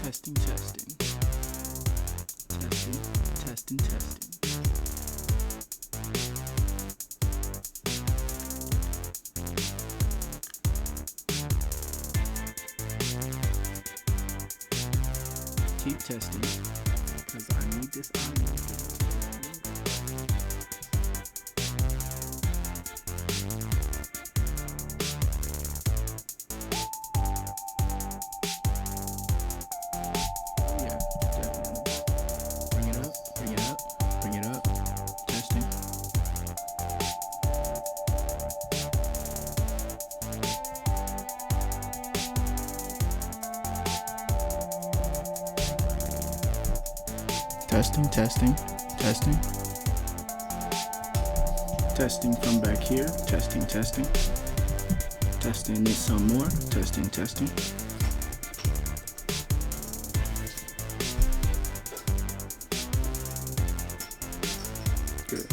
Testing, testing. Testing, testing, testing. Keep testing, because I need this audio. Yeah, definitely. Bring it up, bring it up, bring it up. Testing. Testing, testing, testing. Testing from back here. Testing, testing. Testing it some more. Testing, testing. Good.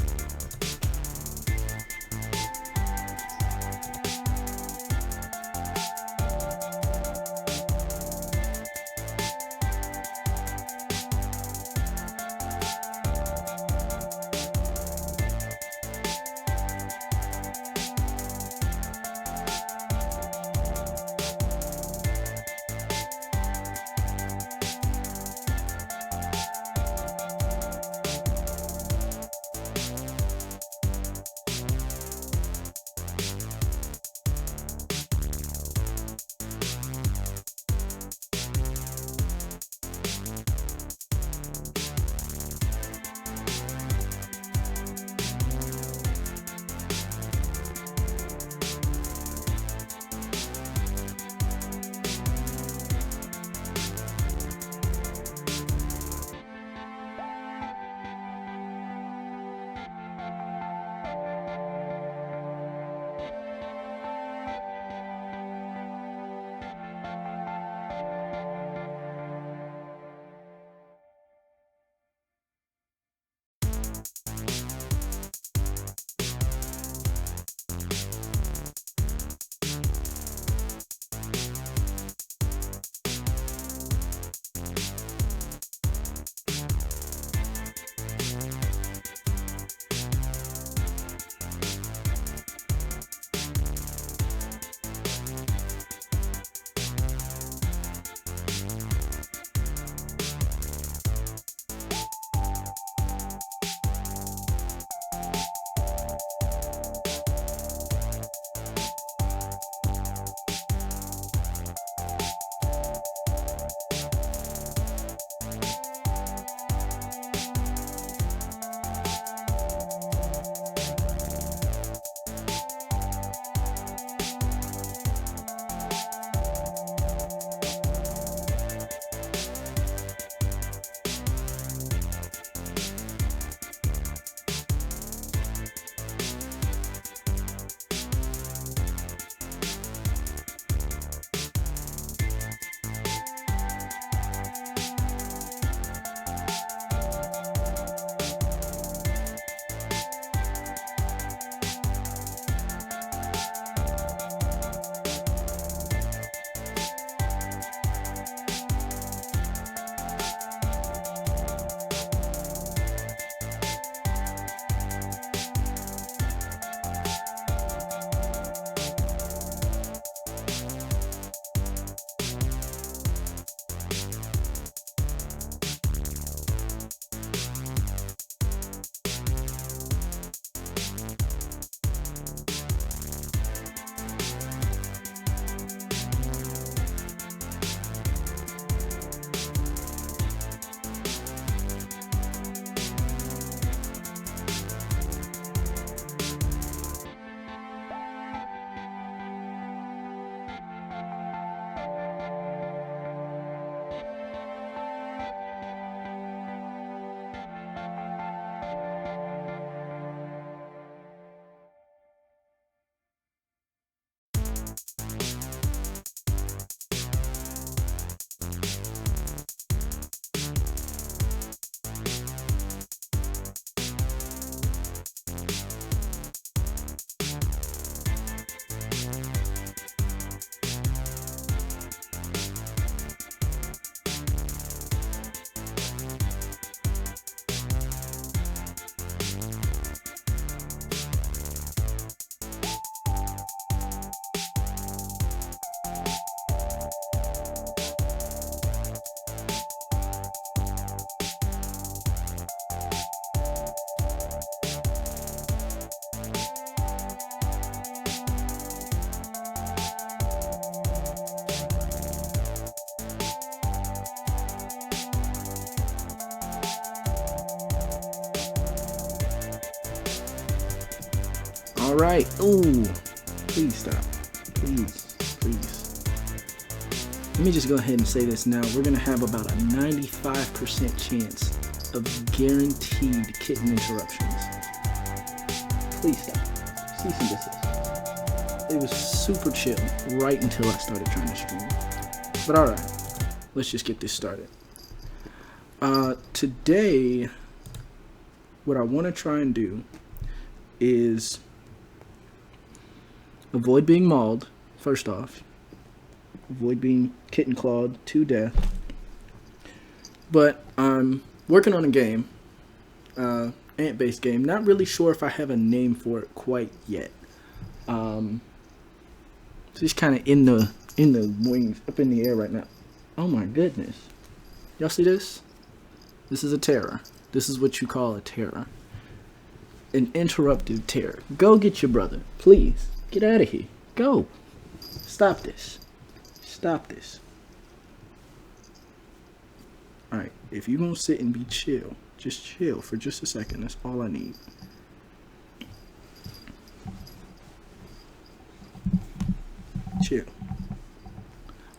All right. Ooh, please stop. Please, please. Let me just go ahead and say this now. We're gonna have about a 95% chance of guaranteed kitten interruptions. Please stop. Cease and desist. It was super chill right until I started trying to stream. But all right, let's just get this started. Today, what I want to try and do is avoid being mauled, first off. Avoid being kitten clawed to death. But I'm working on a game, ant-based game. Not really sure if I have a name for it quite yet. Just kind of in the wings, up in the air right now. Oh my goodness. Y'all see this? This is a terror. This is what you call a terror. An interrupted terror. Go get your brother. Please. Get out of here. Go. Stop this. Stop this. Alright. If you're going to sit and be chill, just chill for just a second. That's all I need. Chill.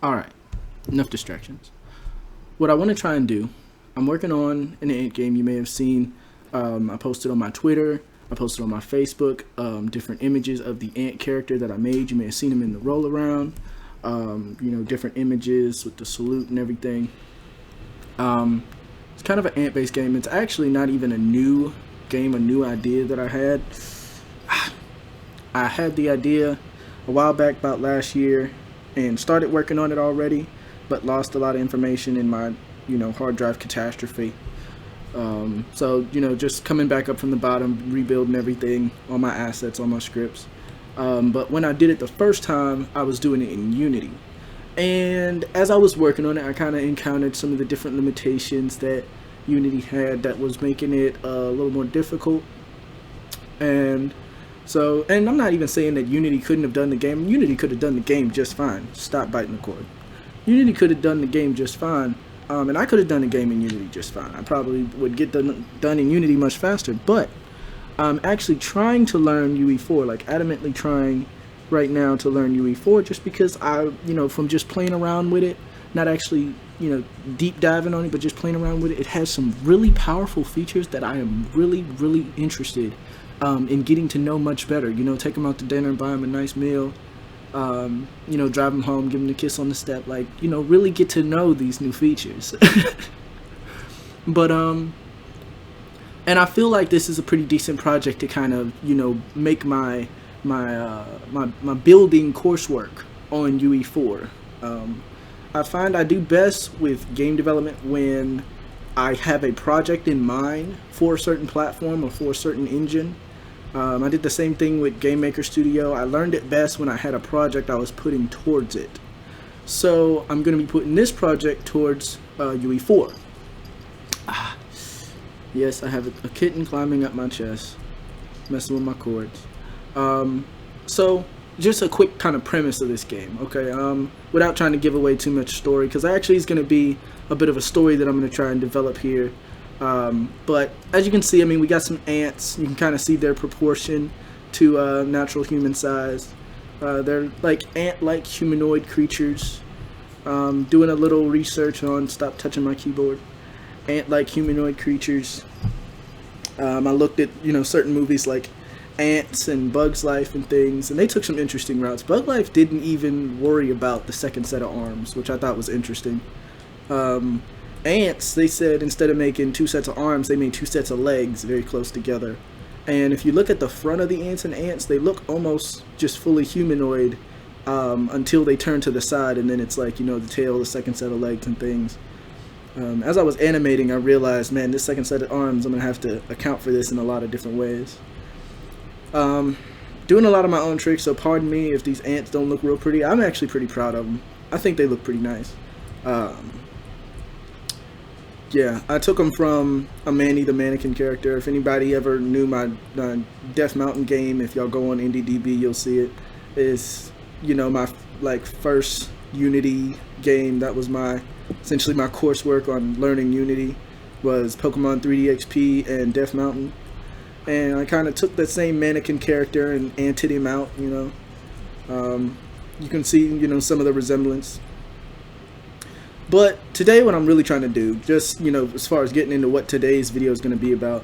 Alright. Enough distractions. What I want to try and do, I'm working on an ant game you may have seen. I posted on my Twitter. I posted on my Facebook different images of the ant character that I made. You may have seen him in the roll around. You know, different images with the salute and everything. It's kind of an ant-based game. It's actually not even a new game, a new idea that I had. I had the idea a while back, about last year, and started working on it already, but lost a lot of information in my, you know, hard drive catastrophe. So, you know, just coming back up from the bottom, rebuilding everything, all my assets, all my scripts. But when I did it the first time, I was doing it in Unity. And as I was working on it, I kind of encountered some of the different limitations that Unity had that was making it a little more difficult. And so, and I'm not even saying that Unity couldn't have done the game. Unity could have done the game just fine. Stop biting the cord. Unity could have done the game just fine. And I could have done the game in Unity just fine. I probably would get done in Unity much faster. But I'm actually trying to learn UE4, like adamantly trying right now to learn UE4, just because I, you know, from just playing around with it, not actually, you know, deep diving on it, but just playing around with it, it has some really powerful features that I am really, really interested in getting to know much better. You know, take them out to dinner, buy them a nice meal, you know, drive them home, give them a kiss on the step, like, you know, really get to know these new features. But, and I feel like this is a pretty decent project to kind of, you know, make my building coursework on UE4. I find I do best with game development when I have a project in mind for a certain platform or for a certain engine. I did the same thing with Game Maker Studio. I learned it best when I had a project I was putting towards it. So I'm going to be putting this project towards UE4. Yes, I have a kitten climbing up my chest, messing with my cords. So just a quick kind of premise of this game, okay? Without trying to give away too much story, because actually it's going to be a bit of a story that I'm going to try and develop here. But as you can see, I mean, we got some ants. You can kind of see their proportion to natural human size. They're like ant-like humanoid creatures. Doing a little research on, stop touching my keyboard, ant-like humanoid creatures. I looked at, you know, certain movies like Ants and Bug's Life and things, and they took some interesting routes. Bug Life didn't even worry about the second set of arms, which I thought was interesting. Ants, they said instead of making 2 sets of arms, they made 2 sets of legs very close together. And if you look at the front of the ants, they look almost just fully humanoid until they turn to the side, and then it's like, you know, the tail, the second set of legs and things. As I was animating, I realized, man, this second set of arms, I'm going to have to account for this in a lot of different ways. Doing a lot of my own tricks, so pardon me if these ants don't look real pretty. I'm actually pretty proud of them. I think they look pretty nice. Yeah, I took them from a Manny the Mannequin character. If anybody ever knew my Death Mountain game, if y'all go on IndieDB, you'll see it. It's, you know, my like first Unity game. That was my essentially my coursework on learning Unity was Pokemon 3D XP and Death Mountain. and I kind of took that same mannequin character and anted him out. You can see, some of the resemblance. But today, what I'm really trying to do, just, as far as getting into what today's video is going to be about,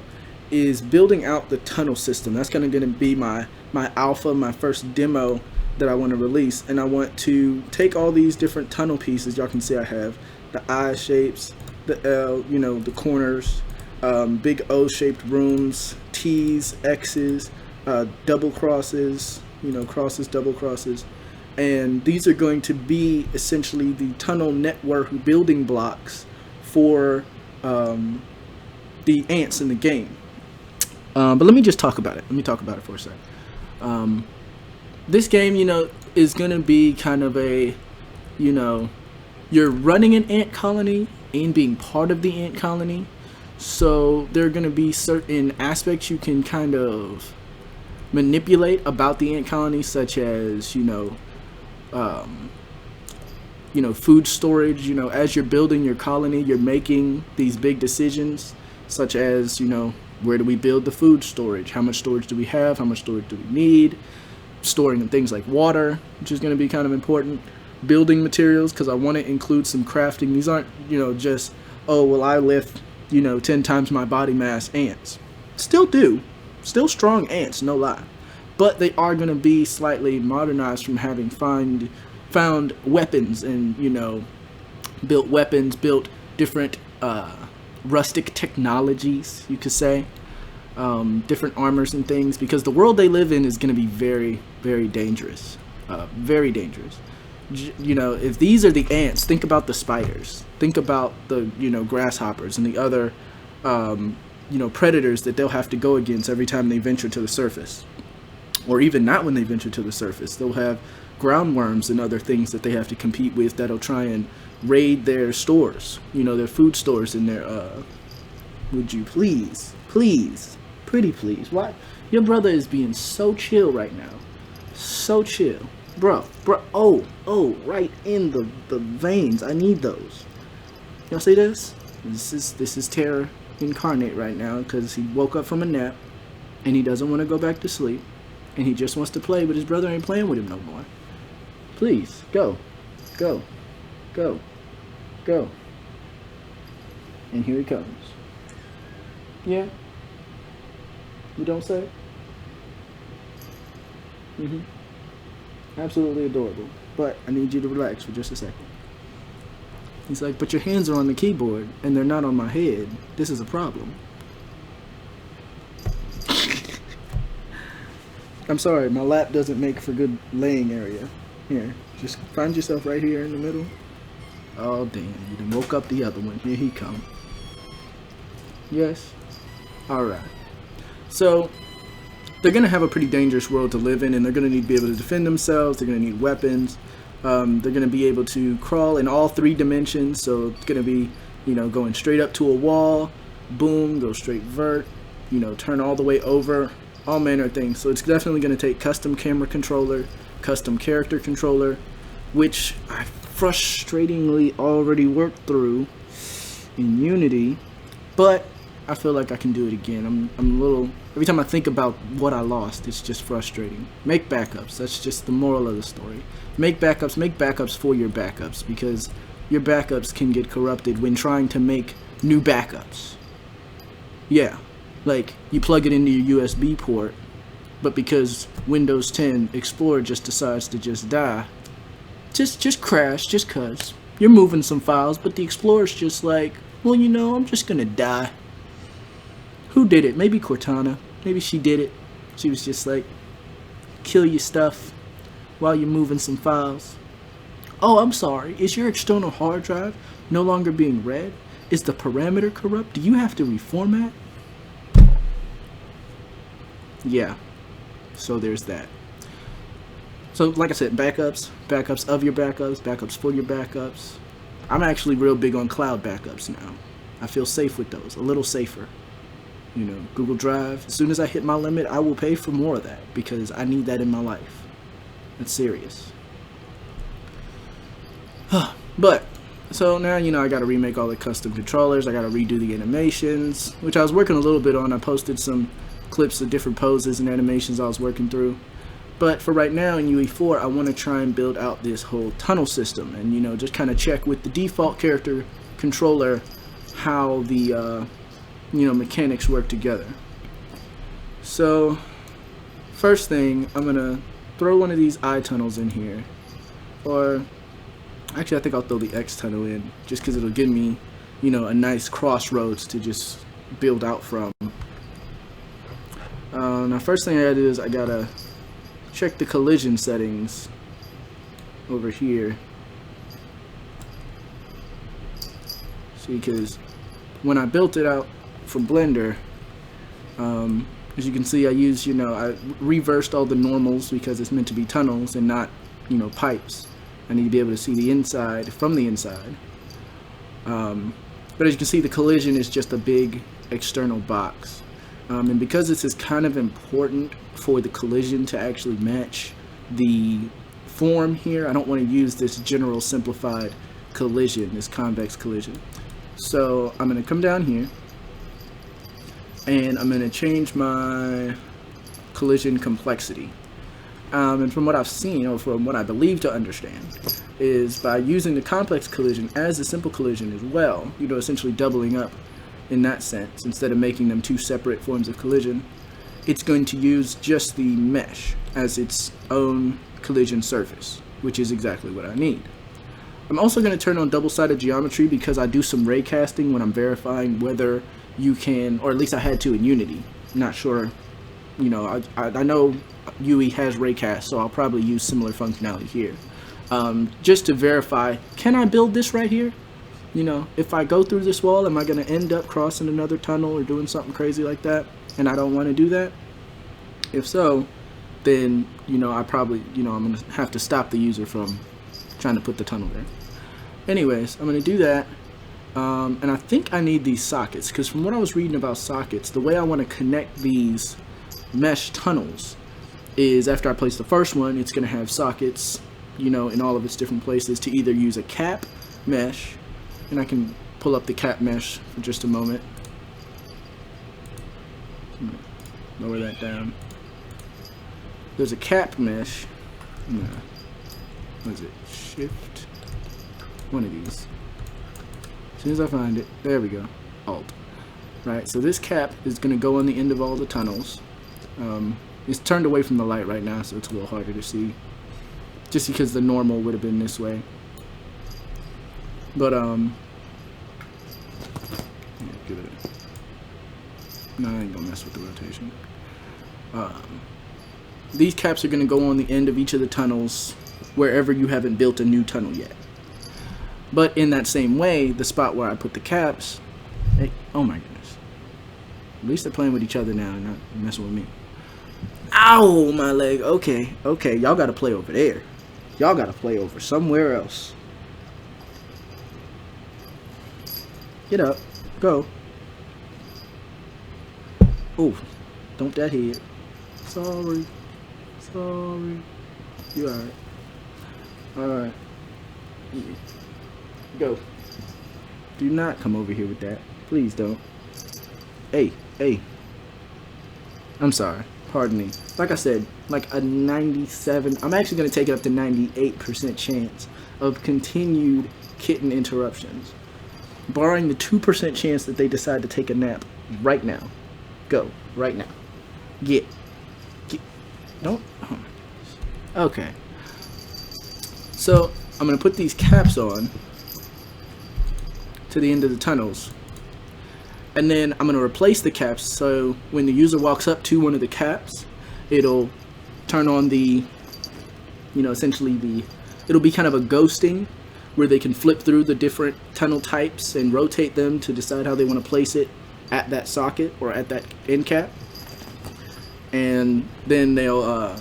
is building out the tunnel system. That's going to be my alpha, my first demo that I want to release. And I want to take all these different tunnel pieces. Y'all can see I have the I shapes, the L, the corners, big O-shaped rooms, T's, X's, double crosses, crosses, double crosses. And these are going to be essentially the tunnel network building blocks for the ants in the game. But let me just talk about it. Let me talk about it for a second. This game, is going to be kind of a, you're running an ant colony and being part of the ant colony. So there are going to be certain aspects you can kind of manipulate about the ant colony, such as, food storage. As you're building your colony, you're making these big decisions, such as, where do we build the food storage? How much storage do we have? How much storage do we need? Storing things like water, which is going to be kind of important. Building materials, because I want to include some crafting. These aren't, just, oh, well, I lift, 10 times my body mass ants. Still do. Still strong ants, no lie. But they are going to be slightly modernized from having found weapons and, built weapons, built different rustic technologies, you could say. Different armors and things, because the world they live in is going to be very, very dangerous. Very dangerous. If these are the ants, think about the spiders. Think about the, grasshoppers and the other, predators that they'll have to go against every time they venture to the surface. Or even not when they venture to the surface. They'll have ground worms and other things that they have to compete with that'll try and raid their stores, their food stores and their, would you please, pretty please, why? Your brother is being so chill right now. So chill. Bro, oh, right in the veins. I need those. Y'all see this? This is terror incarnate right now, because he woke up from a nap and he doesn't want to go back to sleep and he just wants to play, but his brother ain't playing with him no more. Please, go. And here he comes. Yeah? You don't say? Absolutely adorable. But I need you to relax for just a second. He's like, but your hands are on the keyboard and they're not on my head. This is a problem. I'm sorry, my lap doesn't make for good laying area. Here, just find yourself right here in the middle. Oh damn, you done woke up the other one. Here he come. Yes? Alright. So, they're going to have a pretty dangerous world to live in, and they're going to need to be able to defend themselves. They're going to need weapons. They're going to be able to crawl in all 3 dimensions, so it's going to be, going straight up to a wall, boom, go straight vert, turn all the way over, all manner of things. So it's definitely going to take custom camera controller, custom character controller, which I frustratingly already worked through in Unity, but I feel like I can do it again. I'm a little, every time I think about what I lost, it's just frustrating. Make backups. That's just the moral of the story. Make backups for your backups, because your backups can get corrupted when trying to make new backups. Yeah, like you plug it into your USB port, but because Windows 10 Explorer just decides to just die, just crash, just cuz. You're moving some files, but the Explorer's just like, well, I'm just gonna die. Who did it? Maybe Cortana. Maybe she did it. She was just like, kill your stuff while you're moving some files. Oh, I'm sorry. Is your external hard drive no longer being read? Is the parameter corrupt? Do you have to reformat? Yeah. So there's that. So like I said, backups of your backups for your backups. I'm actually real big on cloud backups now. I feel safe with those, a little safer. Google Drive, as soon as I hit my limit, I will pay for more of that, because I need that in my life. That's serious. But, so now, I gotta remake all the custom controllers, I gotta redo the animations, which I was working a little bit on. I posted some clips of different poses and animations I was working through. But for right now in UE4, I want to try and build out this whole tunnel system and, you know, just kind of check with the default character controller how the, you know, mechanics work together. So first thing, I'm going to throw one of these eye tunnels in here. Or actually, I think I'll throw the X tunnel in just because it'll give me, you know, a nice crossroads to just build out from. Now first thing I gotta do is I gotta check the collision settings over here. See, because when I built it out from Blender, as you can see, I used, you know, I reversed all the normals because it's meant to be tunnels and not, you know, pipes. I need to be able to see the inside from the inside. But as you can see, the collision is just a big external box. And because this is kind of important for the collision to actually match the form here, I don't want to use this general simplified collision, this convex collision. So I'm going to come down here and I'm going to change my collision complexity. And from what I've seen, or from what I believe to understand, is by using the complex collision as a simple collision as well, you know, essentially doubling up in that sense, instead of making them two separate forms of collision, it's going to use just the mesh as its own collision surface, which is exactly what I need. I'm also going to turn on double-sided geometry because I do some ray casting when I'm verifying whether you can, or at least I had to in Unity. I'm not sure, you know, I know UE has raycast, so I'll probably use similar functionality here. Just to verify, can I build this right here? You know, if I go through this wall, am I going to end up crossing another tunnel or doing something crazy like that? And I don't want to do that. If so, then, you know, I probably, you know, I'm going to have to stop the user from trying to put the tunnel there. Anyways, I'm going to do that. And I think I need these sockets, because from what I was reading about sockets, the way I want to connect these mesh tunnels is after I place the first one, it's going to have sockets, you know, in all of its different places to either use a cap mesh, and I can pull up the cap mesh for just a moment. Lower that down. There's a cap mesh. No. What is it? Shift. One of these. As soon as I find it, there we go. Alt. Right, so this cap is going to go on the end of all the tunnels. It's turned away from the light right now, so it's a little harder to see. Just because the normal would have been this way. But, yeah, give it a... No, I ain't gonna mess with the rotation. These caps are gonna go on the end of each of the tunnels wherever you haven't built a new tunnel yet. But in that same way, the spot where I put the caps... Hey, oh my goodness. At least they're playing with each other now and not messing with me. Ow, my leg. Okay, okay, y'all gotta play over there. Y'all gotta play over somewhere else. Get up. Go. Oh, don't that hit. Sorry. Sorry. You alright. Alright. Go. Do not come over here with that. Please don't. Hey, hey. I'm sorry. Pardon me. Like I said, like a 97... I'm actually going to take it up to 98% chance of continued kitten interruptions. Barring the 2% chance that they decide to take a nap right now. Go. Right now. Get. Don't. Oh. Okay. So, I'm going to put these caps on to the end of the tunnels. And then I'm going to replace the caps, so when the user walks up to one of the caps, it'll turn on the, you know, essentially the, it'll be kind of a ghosting where they can flip through the different tunnel types and rotate them to decide how they want to place it at that socket or at that end cap. And then they'll,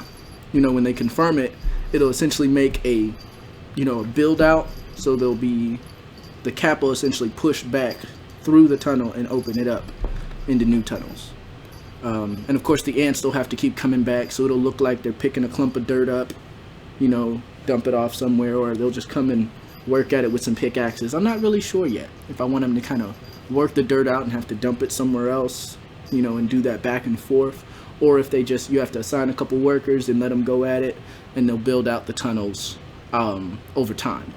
you know, when they confirm it, it'll essentially make a, you know, a build out, so there'll be, the cap will essentially push back through the tunnel and open it up into new tunnels. And of course the ants will have to keep coming back, so it'll look like they're picking a clump of dirt up, you know, dump it off somewhere, or they'll just come and work at it with some pickaxes. I'm not really sure yet if I want them to kind of work the dirt out and have to dump it somewhere else, you know, and do that back and forth, or if they just, you have to assign a couple workers and let them go at it, and they'll build out the tunnels over time.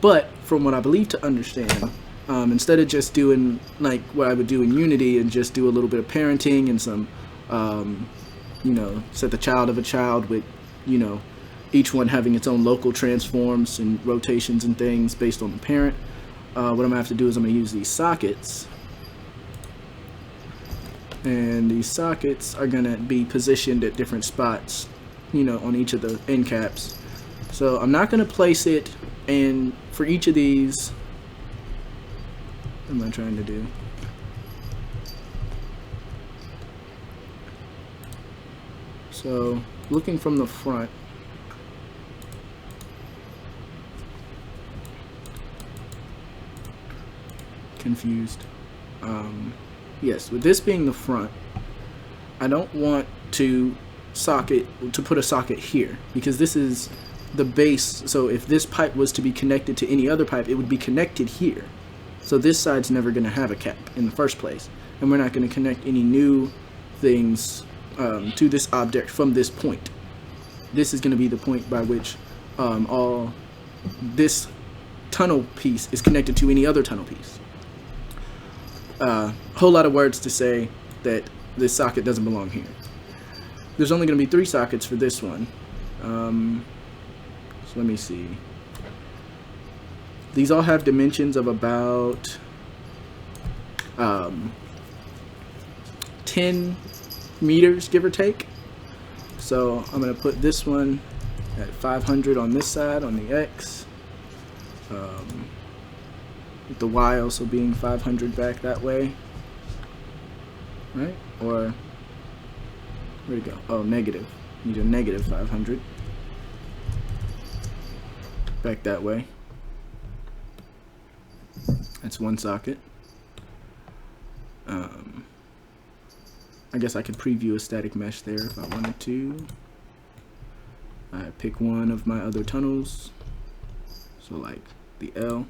But from what I believe to understand, instead of just doing like what I would do in Unity and just do a little bit of parenting and some, you know, set the child of a child with, you know, each one having its own local transforms and rotations and things based on the parent, what I'm going to have to do is I'm going to use these sockets. And these sockets are going to be positioned at different spots, you know, on each of the end caps. So I'm not going to place it, and for each of these, what am I trying to do? So looking from the front, confused. Yes, with this being the front, I don't want to put a socket here, because this is the base. So if this pipe was to be connected to any other pipe, it would be connected here. So this side's never going to have a cap in the first place, and we're not going to connect any new things to this object from this point. This is going to be the point by which all this tunnel piece is connected to any other tunnel piece. Whole lot of words to say that this socket doesn't belong here. There's only going to be 3 sockets for this one. So let me see. These all have dimensions of about 10 meters, give or take. So I'm going to put this one at 500 on this side, on the X. With the Y also being 500 back that way. Right? Or, where'd it go? Oh, negative. Need a negative 500. Back that way. That's one socket. I guess I could preview a static mesh there if I wanted to. I pick one of my other tunnels. So like the L.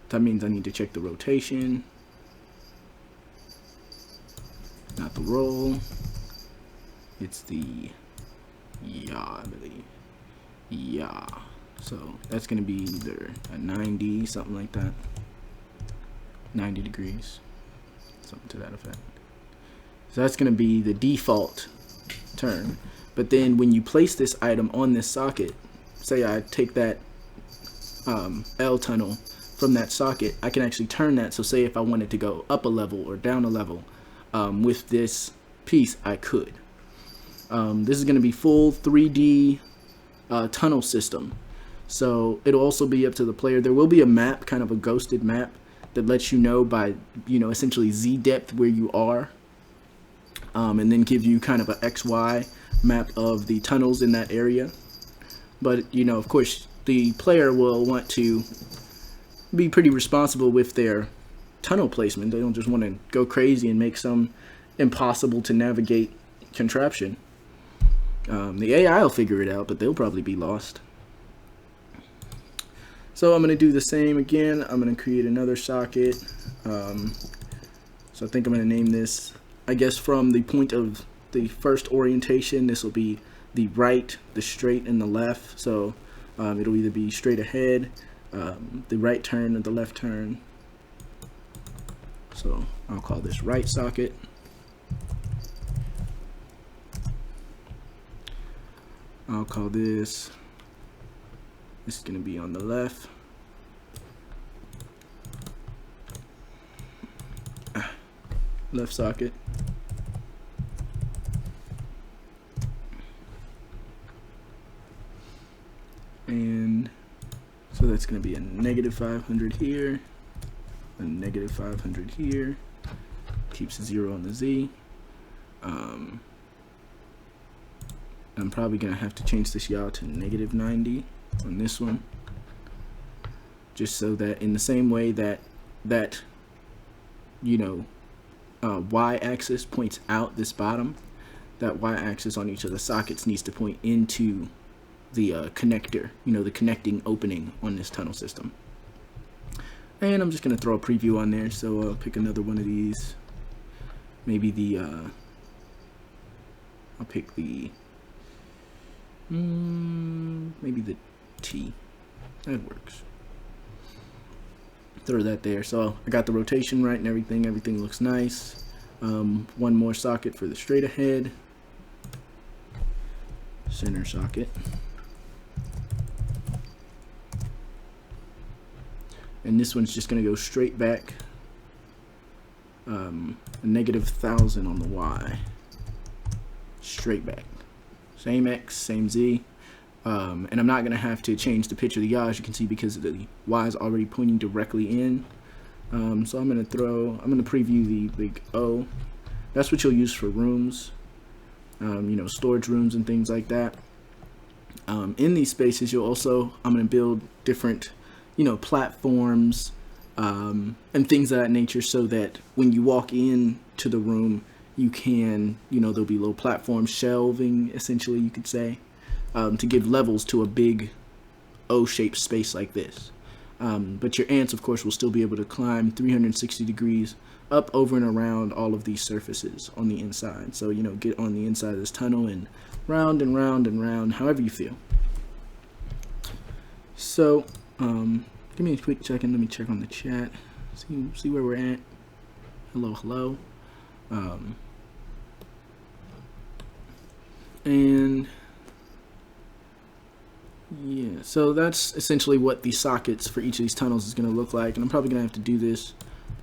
That means I need to check the rotation, not the roll. It's the yaw, I believe. Yeah. So that's going to be either a 90, something like that. 90 degrees. Something to that effect. So that's going to be the default turn. But then when you place this item on this socket, say I take that L tunnel from that socket, I can actually turn that. So say if I wanted to go up a level or down a level with this piece, I could. This is going to be full 3D tunnel system. So it'll also be up to the player. There will be a map, kind of a ghosted map, that lets you know by, you know, essentially Z depth where you are, and then give you kind of a XY map of the tunnels in that area. But, you know, of course, the player will want to be pretty responsible with their tunnel placement. They don't just want to go crazy and make some impossible to navigate contraption. The AI will figure it out, but they'll probably be lost. So I'm going to do the same again. I'm going to create another socket. So I think I'm going to name this, I guess from the point of the first orientation, this will be the right, the straight, and the left. So it'll either be straight ahead, the right turn, or the left turn. So I'll call this right socket. I'll call this is going to be on the left. Left socket. And so that's going to be a negative 500 here, a negative 500 here, keeps a 0 on the Z. I'm probably going to have to change this yaw to negative 90 on this one, just so that in the same way that you know, y-axis points out this bottom, that y-axis on each of the sockets needs to point into the connector, you know, the connecting opening on this tunnel system. And I'm just gonna throw a preview on there, so I'll pick another one of these. Maybe the I'll pick the maybe the T. That works. Throw that there. So I got the rotation right and everything. Everything looks nice. One more socket for the straight ahead. Center socket. And this one's just going to go straight back. A -1000 on the Y. Straight back. Same X, same Z. And I'm not going to have to change the pitch of the yaw, as you can see, because the Y is already pointing directly in. So I'm going to preview the big O. That's what you'll use for rooms, you know, storage rooms and things like that. In these spaces, I'm going to build different, you know, platforms and things of that nature, so that when you walk in to the room, you can, you know, there'll be little platforms, shelving, essentially, you could say, to give levels to a big O-shaped space like this. But your ants, of course, will still be able to climb 360 degrees up, over, and around all of these surfaces on the inside. So, you know, get on the inside of this tunnel and round and round and round, however you feel. So, give me a quick second. Let me check on the chat. See where we're at. Hello, hello. And yeah, so that's essentially what the sockets for each of these tunnels is going to look like. And I'm probably going to have to do this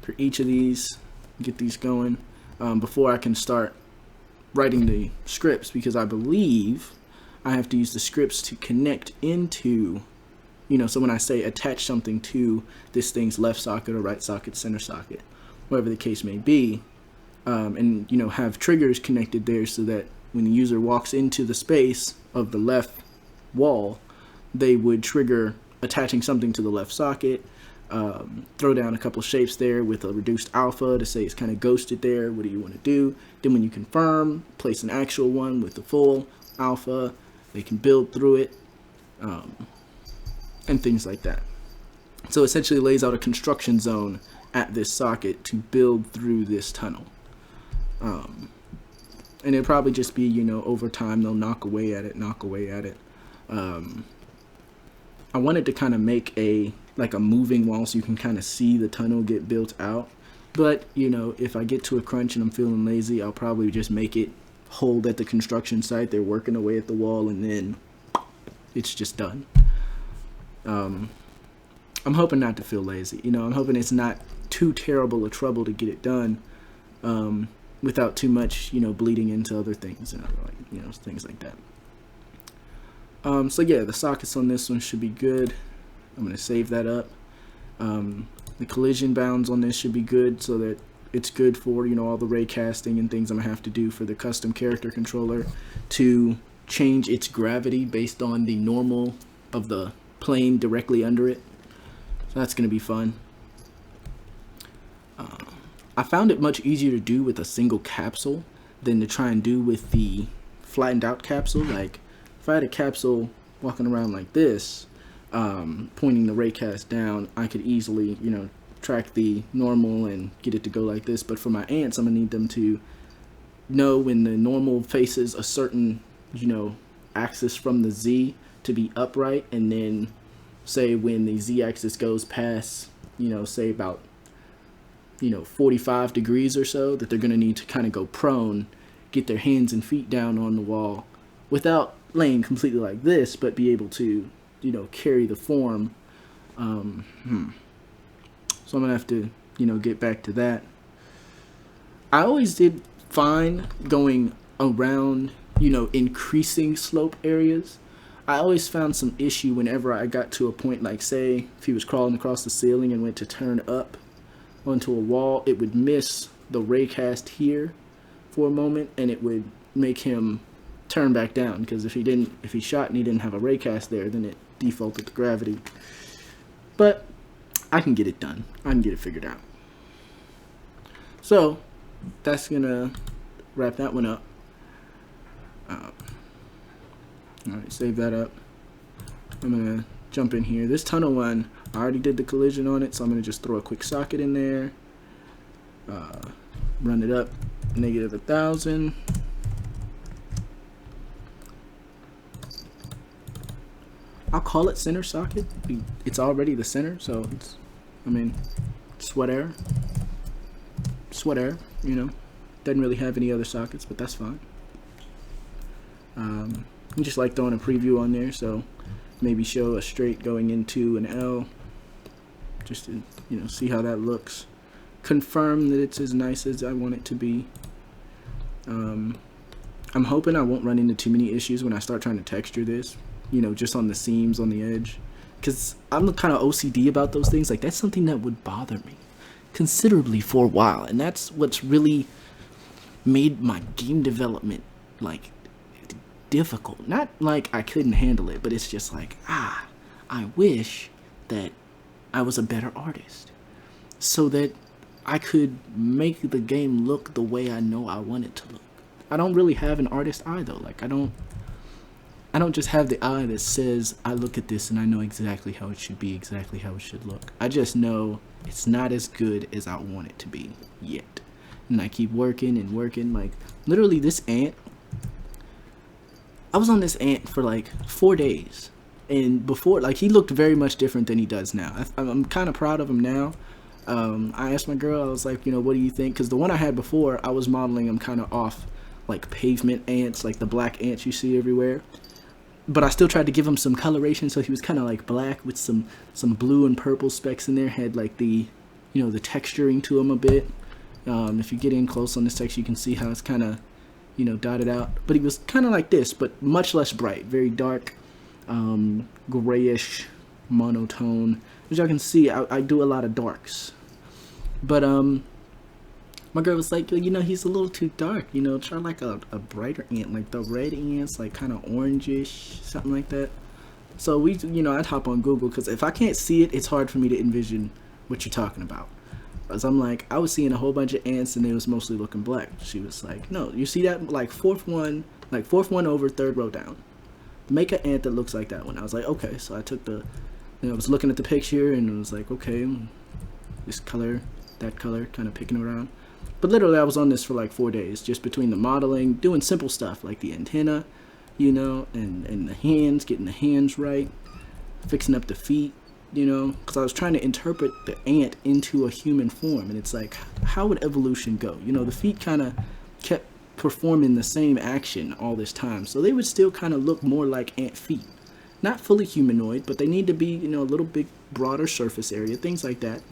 for each of these, get these going, before I can start writing the scripts, because I believe I have to use the scripts to connect into, you know, so when I say attach something to this thing's left socket or right socket, center socket, whatever the case may be, and, you know, have triggers connected there so that when the user walks into the space of the left wall, they would trigger attaching something to the left socket, throw down a couple shapes there with a reduced alpha to say it's kind of ghosted there. What do you want to do? Then when you confirm, place an actual one with the full alpha. They can build through it, and things like that. So essentially it lays out a construction zone at this socket to build through this tunnel. And it'll probably just be, you know, over time they'll knock away at it. I wanted to kind of make like a moving wall so you can kind of see the tunnel get built out. But, you know, if I get to a crunch and I'm feeling lazy, I'll probably just make it hold at the construction site. They're working away at the wall, and then it's just done. I'm hoping not to feel lazy. You know, I'm hoping it's not too terrible a trouble to get it done, without too much, you know, bleeding into other things, like, you know, things like that. So yeah, the sockets on this one should be good. I'm going to save that up. The collision bounds on this should be good, so that it's good for, you know, all the ray casting and things I'm going to have to do for the custom character controller to change its gravity based on the normal of the plane directly under it. So that's going to be fun. I found it much easier to do with a single capsule than to try and do with the flattened out capsule. Like, if I had a capsule walking around like this, pointing the raycast down, I could easily, you know, track the normal and get it to go like this. But for my ants, I'm gonna need them to know when the normal faces a certain, you know, axis from the Z to be upright, and then say when the Z axis goes past, you know, say about, you know, 45 degrees or so, that they're gonna need to kind of go prone, get their hands and feet down on the wall without laying completely like this, but be able to, you know, carry the form. So I'm gonna have to, you know, get back to that. I always did fine going around, you know, increasing slope areas. I always found some issue whenever I got to a point, like say if he was crawling across the ceiling and went to turn up onto a wall, it would miss the raycast here for a moment, and it would make him turn back down, because if he shot and he didn't have a raycast there, then it defaulted to gravity. But I can get it done. I can get it figured out. So that's gonna wrap that one up. Alright, save that up. I'm gonna jump in here. This tunnel one, I already did the collision on it, so I'm going to just throw a quick socket in there, run it up, -1,000. I'll call it center socket. It's already the center, so it's, I mean, sweat error, you know. Doesn't really have any other sockets, but that's fine. I just like throwing a preview on there, so maybe show a straight going into an L, just to, you know, see how that looks. Confirm that it's as nice as I want it to be. I'm hoping I won't run into too many issues when I start trying to texture this, you know, just on the seams on the edge, because I'm kind of OCD about those things. Like, that's something that would bother me considerably for a while, and that's what's really made my game development like difficult. Not like I couldn't handle it, but it's just like, I wish that I was a better artist so that I could make the game look the way I know I want it to look. I don't really have an artist eye though. Like, I don't just have the eye that says I look at this and I know exactly how it should be, exactly how it should look. I just know it's not as good as I want it to be yet. And I keep working and working. Like, literally this ant, I was on this ant for like 4 days. And before, like, he looked very much different than he does now. I'm kind of proud of him now. I asked my girl, I was like, you know, what do you think? Because the one I had before, I was modeling him kind of off like pavement ants, like the black ants you see everywhere. But I still tried to give him some coloration, so he was kind of like black with some blue and purple specks in there. Had like the, you know, the texturing to him a bit. If you get in close on this texture, you can see how it's kind of, you know, dotted out. But he was kind of like this, but much less bright, very dark, grayish monotone. As y'all can see, I do a lot of darks. But my girl was like, you know, he's a little too dark. You know, try like a brighter ant, like the red ants, like kind of orangish, something like that. So we, you know, I'd hop on Google, because if I can't see it, it's hard for me to envision what you're talking about. Because I'm like, I was seeing a whole bunch of ants and they was mostly looking black. She was like, no, you see that, like fourth one over, third row down. Make an ant that looks like that one. I was like, okay. So I took the, you know, I was looking at the picture and it was like, okay, this color, that color, kind of picking around. But literally I was on this for like 4 days, just between the modeling, doing simple stuff like the antenna, you know, and the hands, getting the hands right, fixing up the feet. You know, because I was trying to interpret the ant into a human form, and it's like, how would evolution go? You know, the feet kind of kept performing the same action all this time, so they would still kind of look more like ant feet. Not fully humanoid, but they need to be, you know, a little bit broader surface area, things like that.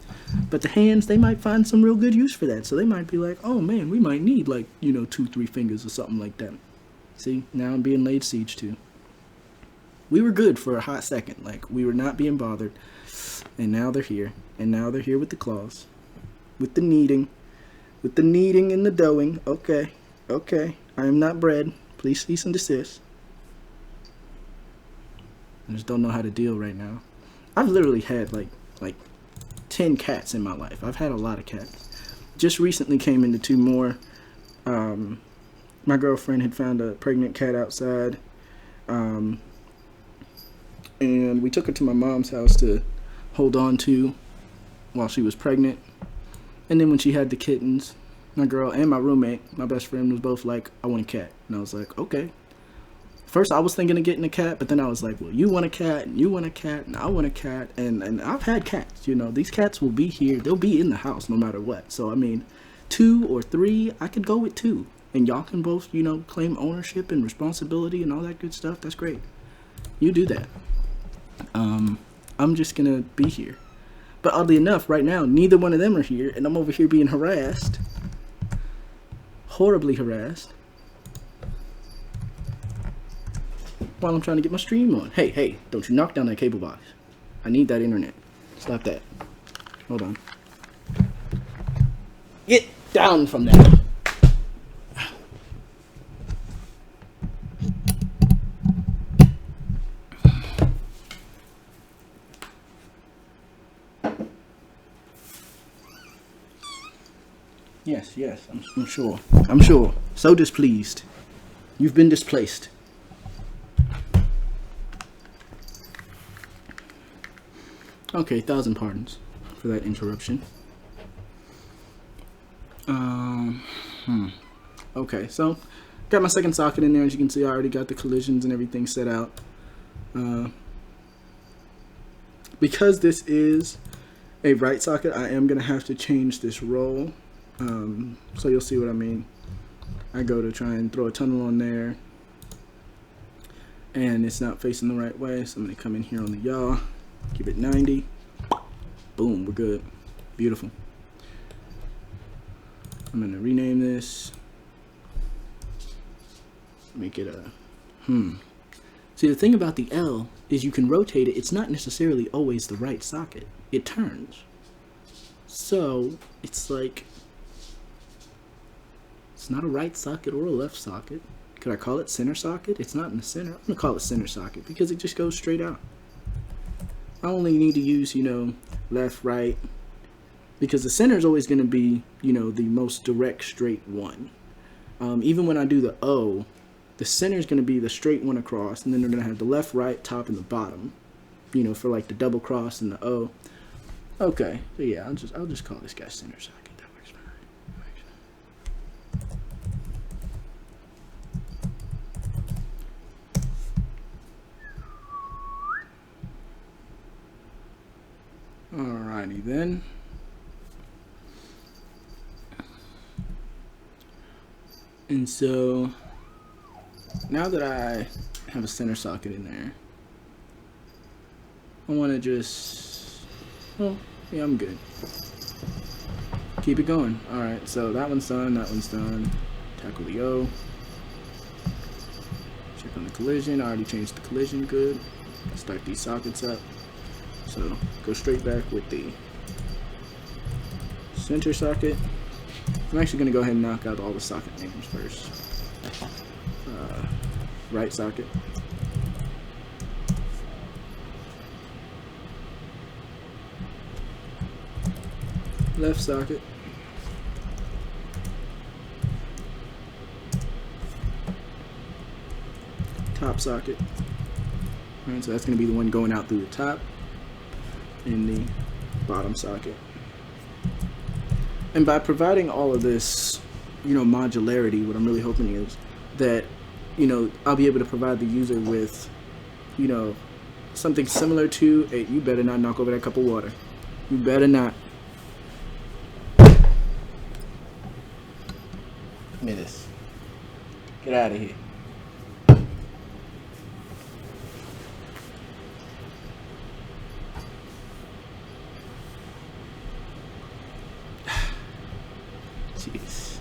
But the hands, they might find some real good use for that, so they might be like, oh man, we might need like, you know, 2-3 fingers or something like that. See, now I'm being laid siege to. We were good for a hot second, like we were not being bothered, and now they're here, and now they're here with the claws, with the kneading and the doughing. Okay, I am not bred. Please cease and desist. I just don't know how to deal right now. I've literally had like 10 cats in my life. I've had a lot of cats. Just recently came into 2 more. My girlfriend had found a pregnant cat outside. And we took her to my mom's house to hold on to while she was pregnant. And then when she had the kittens, my girl and my roommate, my best friend, was both like, I want a cat. And I was like, okay. First I was thinking of getting a cat, but then I was like, well, you want a cat, and you want a cat, and I want a cat. And I've had cats, you know. These cats will be here. They'll be in the house no matter what. So, I mean, 2 or 3, I could go with 2. And y'all can both, you know, claim ownership and responsibility and all that good stuff. That's great. You do that. I'm just gonna be here. But oddly enough, right now, neither one of them are here, and I'm over here being harassed. Horribly harassed. While I'm trying to get my stream on. Hey, don't you knock down that cable box. I need that internet. Stop that. Hold on. Get down from that. Yes, I'm sure. I'm sure. So displeased. You've been displaced. Okay, 1,000 pardons for that interruption. Okay, so got my second socket in there. As you can see, I already got the collisions and everything set out. Because this is a right socket, I am going to have to change this roll. So you'll see what I mean. I go to try and throw a tunnel on there, and it's not facing the right way, so I'm going to come in here on the yaw, keep it 90. Boom, we're good. Beautiful. I'm going to rename this. Make it a See, the thing about the L is you can rotate it. It's not necessarily always the right socket. It turns. So it's like, it's not a right socket or a left socket. Could I call it center socket? It's not in the center. I'm gonna call it center socket because it just goes straight out. I only need to use, you know, left, right, because the center is always gonna be, you know, the most direct straight one. Even when I do the O, the center is going to be the straight one across, and then they're going to have the left, right, top, and the bottom, you know, for like the double cross and the O. Okay, so yeah, I'll just call this guy center socket. That works fine. Alrighty then. And so now that I have a center socket in there, I want to just, oh, yeah, I'm good. Keep it going. Alright, so that one's done, that one's done. Tackle the O. Check on the collision. I already changed the collision, good. Start these sockets up. So go straight back with the center socket. I'm actually going to go ahead and knock out all the socket names first. Right socket. Left socket. Top socket. Alright, so that's going to be the one going out through the top. And the bottom socket. And by providing all of this, you know, modularity, what I'm really hoping is that, you know, I'll be able to provide the user with, you know, something similar to a, you better not knock over that cup of water. You better not. Give me this. Get out of here. Jeez.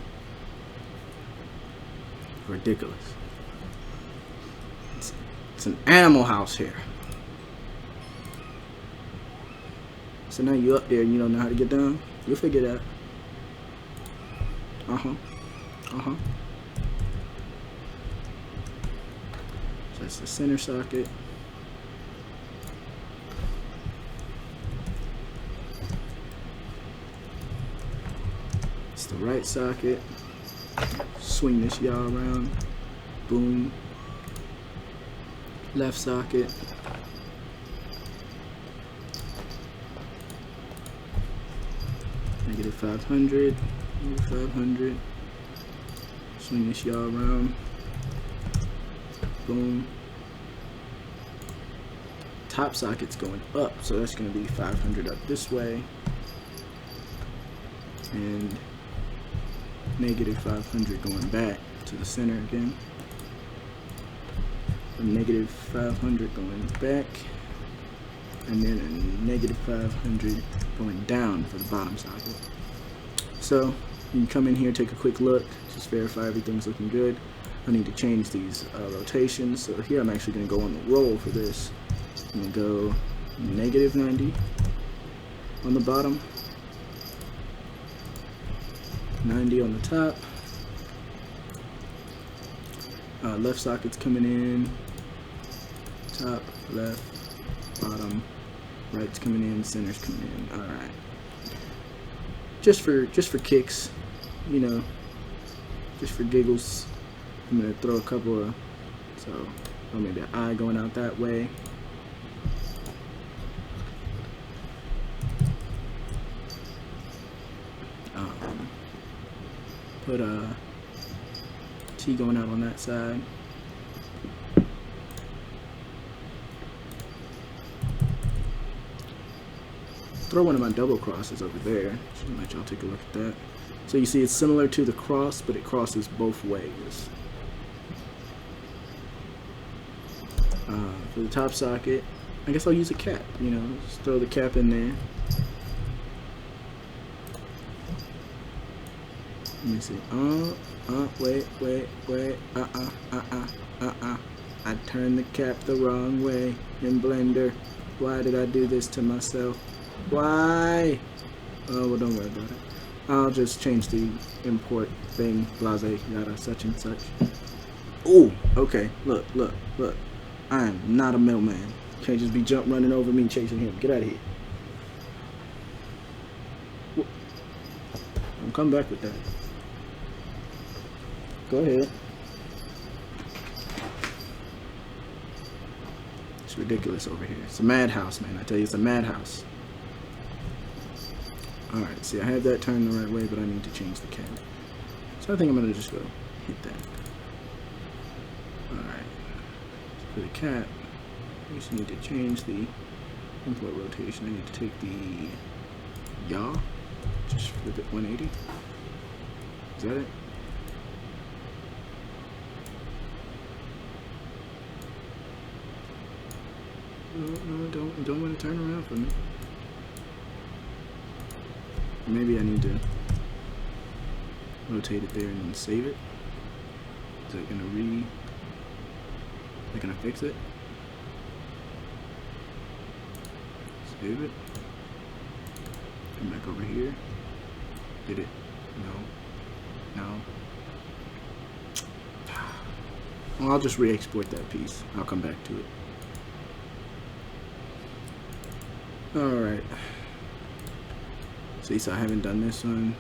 Ridiculous. It's an animal house here. So now you up there and you don't know how to get down? You'll figure it out. So that's the center socket. It's the right socket. Swing this yaw around. Boom. Left socket. Negative 500. Negative 500. Swing this yaw around. Boom. Top socket's going up, so that's going to be 500 up this way. And negative 500 going back to the center again. A negative 500 going back, and then a negative 500 going down for the bottom socket. So you can come in here, take a quick look, just verify everything's looking good. I need to change these rotations. So here I'm actually going to go on the roll for this. I'm going to go negative 90 on the bottom, 90 on the top. Left socket's coming in, top, left, bottom, right's coming in, center's coming in. All right. Just for kicks, you know, just for giggles, I'm gonna throw a couple of, so maybe an eye going out that way. put a T going out on that side. Throw one of my double crosses over there. Just let y'all take a look at that. So you see it's similar to the cross, but it crosses both ways. For the top socket, I guess I'll use a cap, you know, just throw the cap in there. Let me see. Wait. I turned the cap the wrong way in Blender. Why did I do this to myself? Why? Oh, well, don't worry about it. I'll just change the import thing, blase, yada, such and such. Ooh, okay. Look. I am not a middleman. Can't just be running over me chasing him. Get out of here. I'll come back with that. Go ahead. It's ridiculous over here. It's a madhouse, man. I tell you, it's a madhouse. Alright, see, I had that turned the right way, but I need to change the cap. So I think I'm going to just go hit that. Alright. For the cap, I just need to change the import rotation. I need to take the yaw, just flip it 180. Is that it? No, don't want to turn around for me. Maybe I need to rotate it there and then save it. Is that gonna fix it? Save it. Come back over here. Did it? No. Well, I'll just re-export that piece. I'll come back to it. Alright. See, so I haven't done this one.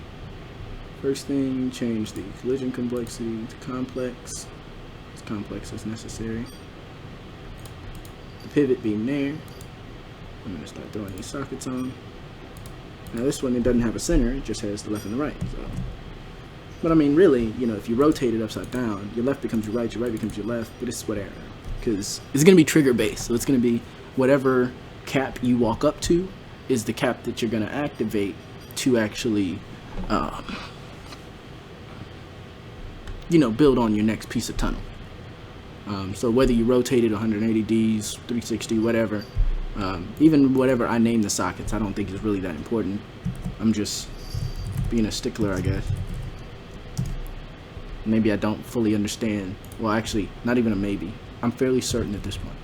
First thing, change the collision complexity to complex. As complex as necessary. The pivot beam there. I'm going to start throwing these sockets on. Now this one, it doesn't have a center, it just has the left and the right. So. But I mean, really, you know, if you rotate it upside down, your left becomes your right becomes your left, but it's whatever. Because it's going to be trigger based, so it's going to be whatever cap you walk up to is the cap that you're going to activate to actually, you know, build on your next piece of tunnel. So whether you rotate it 180 Ds, 360, whatever, even whatever I name the sockets, I don't think is really that important. I'm just being a stickler, I guess. Maybe I don't fully understand. Well, actually, not even a maybe. I'm fairly certain at this point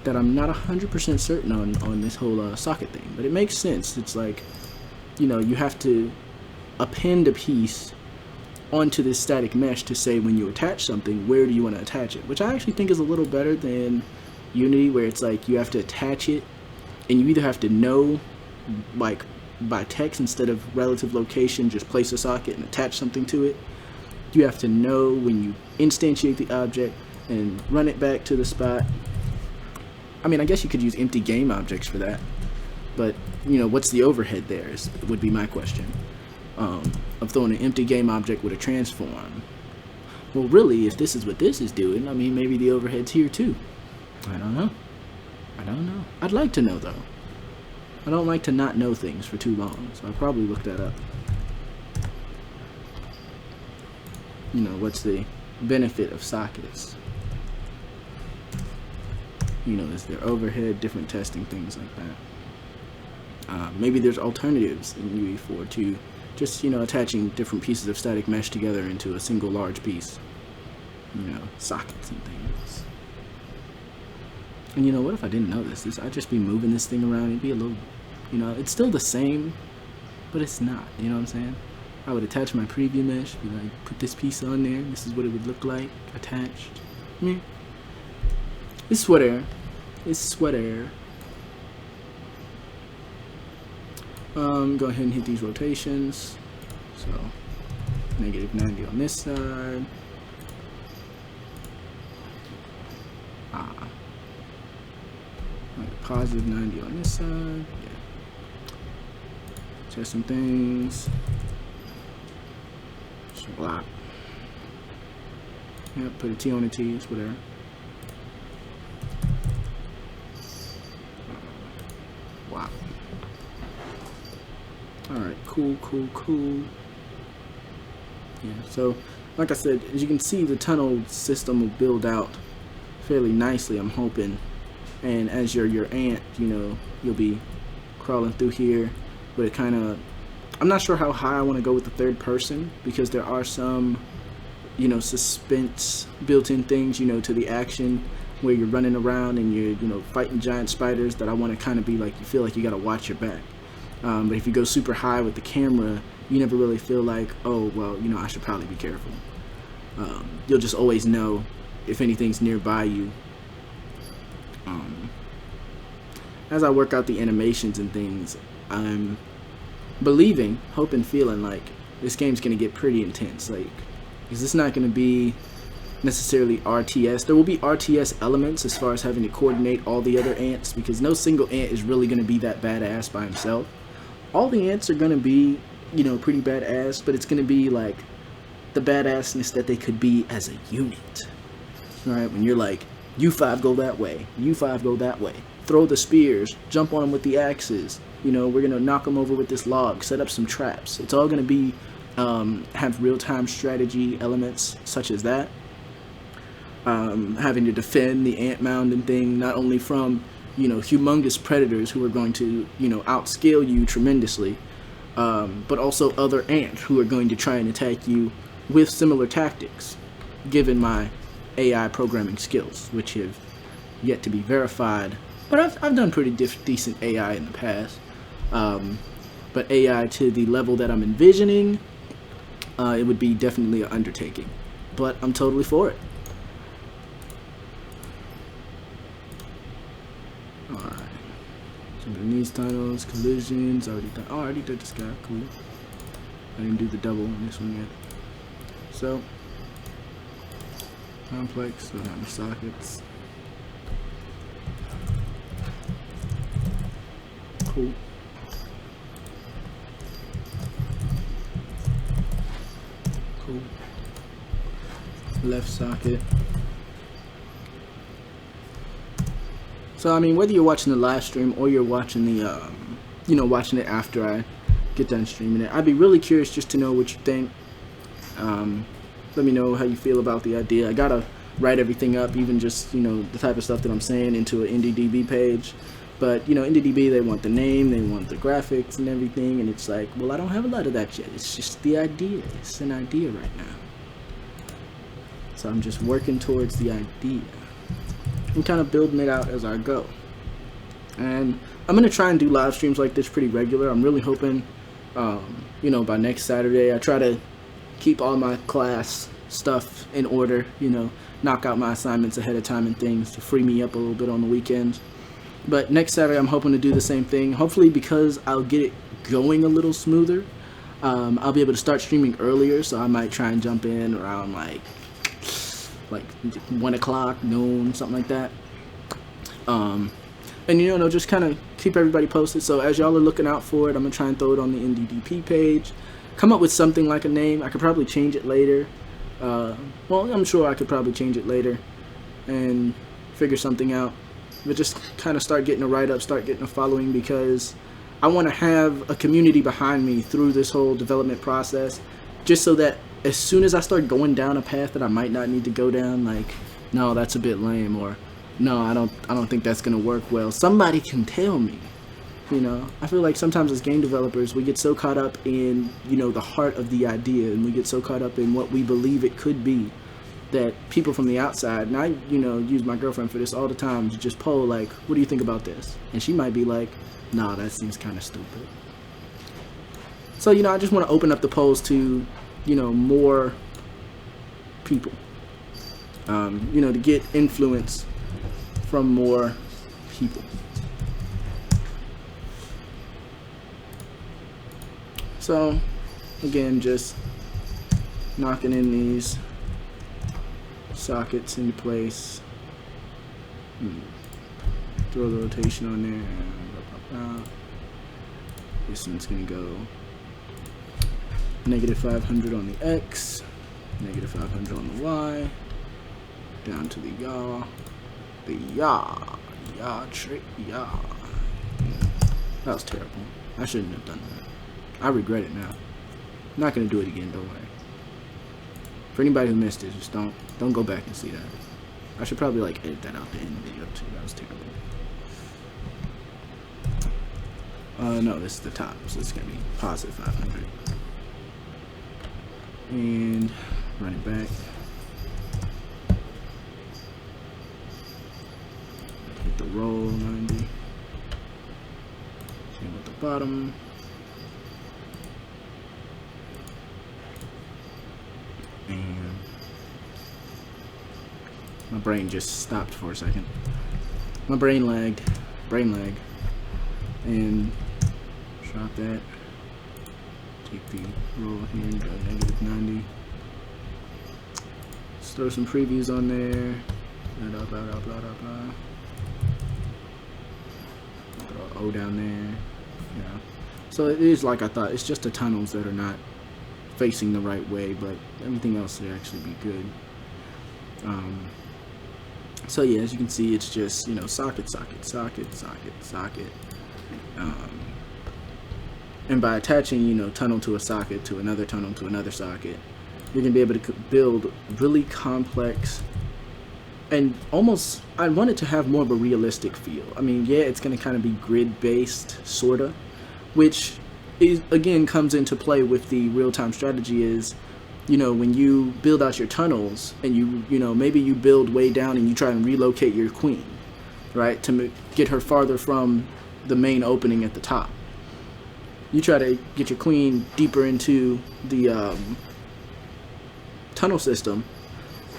that I'm not 100% certain on this whole socket thing. But it makes sense. It's like, you know, you have to append a piece onto this static mesh to say when you attach something, where do you want to attach it? Which I actually think is a little better than Unity, where it's like you have to attach it and you either have to know, like by text instead of relative location, just place a socket and attach something to it. You have to know when you instantiate the object and run it back to the spot. I mean, I guess you could use empty game objects for that, but you know, what's the overhead there would be my question. Of throwing an empty game object with a transform. Well, really, if this is what this is doing, I mean, maybe the overhead's here too. I don't know. I'd like to know, though. I don't like to not know things for too long, so I'll probably look that up. You know, what's the benefit of sockets? You know, is there overhead, different testing, things like that. Maybe there's alternatives in UE4 to just, you know, attaching different pieces of static mesh together into a single large piece. You know, sockets and things. And you know, what if I didn't know this? I'd just be moving this thing around. It'd be a little, you know, it's still the same, but it's not. You know what I'm saying? I would attach my preview mesh, be like, put this piece on there. This is what it would look like attached. I mean, it's sweater. It's sweater. Go ahead and hit these rotations. So, negative 90 on this side. Like positive 90 on this side. Yeah. Test some things. Block. Yeah, put a T on the T, it's whatever. Wow. Alright, cool. Yeah, so like I said, as you can see, the tunnel system will build out fairly nicely, I'm hoping. And as your ant, you know, you'll be crawling through here, but it kind of, I'm not sure how high I want to go with the third person, because there are some, you know, suspense built-in things, you know, to the action where you're running around and you're, you know, fighting giant spiders, that I want to kind of be like, you feel like you got to watch your back. But if you go super high with the camera, you never really feel like, oh, well, you know, I should probably be careful. You'll just always know if anything's nearby you. As I work out the animations and things, I'm believing, hoping, feeling like this game's going to get pretty intense. Like, is this not going to be necessarily RTS? There will be RTS elements as far as having to coordinate all the other ants, because no single ant is really going to be that badass by himself. All the ants are going to be, you know, pretty badass, but it's going to be like the badassness that they could be as a unit. Right? When you're like, you 5 go that way, you 5 go that way, throw the spears, jump on them with the axes, you know, we're going to knock them over with this log, set up some traps. It's all going to be, have real-time strategy elements such as that. Having to defend the ant mound and thing, not only from, you know, humongous predators who are going to, you know, outscale you tremendously, but also other ants who are going to try and attack you with similar tactics, given my AI programming skills, which have yet to be verified. But I've done pretty decent AI in the past. But AI to the level that I'm envisioning, it would be definitely an undertaking. But I'm totally for it. Alright. Jumping in these tunnels, collisions, already done. Oh, I already did this guy, cool. I didn't do the double on this one yet. So, complex, don't have the sockets. Cool. Cool. Left socket. So I mean, whether you're watching the live stream or you're watching the, you know, watching it after I get done streaming it, I'd be really curious just to know what you think. Let me know how you feel about the idea. I gotta write everything up, even just, you know, the type of stuff that I'm saying, into an IndieDB page. But, you know, IndieDB, they want the name, they want the graphics and everything, and it's like, well, I don't have a lot of that yet. It's just the idea. It's an idea right now. So I'm just working towards the idea and kind of building it out as I go. And I'm going to try and do live streams like this pretty regular. I'm really hoping, you know, by next Saturday, I try to keep all my class stuff in order, you know, knock out my assignments ahead of time and things to free me up a little bit on the weekends. But next Saturday, I'm hoping to do the same thing. Hopefully, because I'll get it going a little smoother, I'll be able to start streaming earlier. So I might try and jump in around like 1 o'clock, noon, something like that. And you know, just kind of keep everybody posted. So as y'all are looking out for it, I'm gonna try and throw it on the NDDP page. Come up with something like a name. I could probably change it later. Well, I'm sure I could probably change it later and figure something out. But just kind of start getting a write-up, start getting a following, because I want to have a community behind me through this whole development process, just so that as soon as I start going down a path that I might not need to go down, like, no, that's a bit lame, or no, I don't think that's gonna work well, somebody can tell me. You know, I feel like sometimes as game developers, we get so caught up in, you know, the heart of the idea, and we get so caught up in what we believe it could be, that people from the outside, and I, you know, use my girlfriend for this all the time, to just poll, like, what do you think about this? And she might be like, nah, that seems kind of stupid. So, you know, I just want to open up the polls to, you know, more people, you know, to get influence from more people. So, again, just knocking in these sockets into place. Throw the rotation on there. This one's gonna go negative 500 on the X, negative 500 on the Y, down to the yaw trick, yaw. That was terrible. I shouldn't have done that. I regret it now. I'm not gonna do it again, don't worry. For anybody who missed it, just don't go back and see that. I should probably like edit that out the end of the video too. That was terrible. No, this is the top, so it's gonna be positive 500. And run it back. Hit the roll 90. Same with the bottom. And my brain just stopped for a second. My brain lagged. Brain lag. And drop that. Take the roll here and go negative 90. Let's throw some previews on there. Blah, blah, blah, blah, blah, blah. Throw O down there. Yeah. So it is like I thought. It's just the tunnels that are not facing the right way, but everything else should actually be good. So yeah, as you can see, it's just, you know, socket, socket, socket, socket, socket. And by attaching, you know, tunnel to a socket to another tunnel to another socket, you're gonna be able to build really complex and almost, I want it to have more of a realistic feel. I mean, yeah, it's gonna kind of be grid based, sorta, which is, again, comes into play with the real-time strategy. Is, you know, when you build out your tunnels and you know, maybe you build way down and you try and relocate your queen, right, to get her farther from the main opening at the top. You try to get your queen deeper into the tunnel system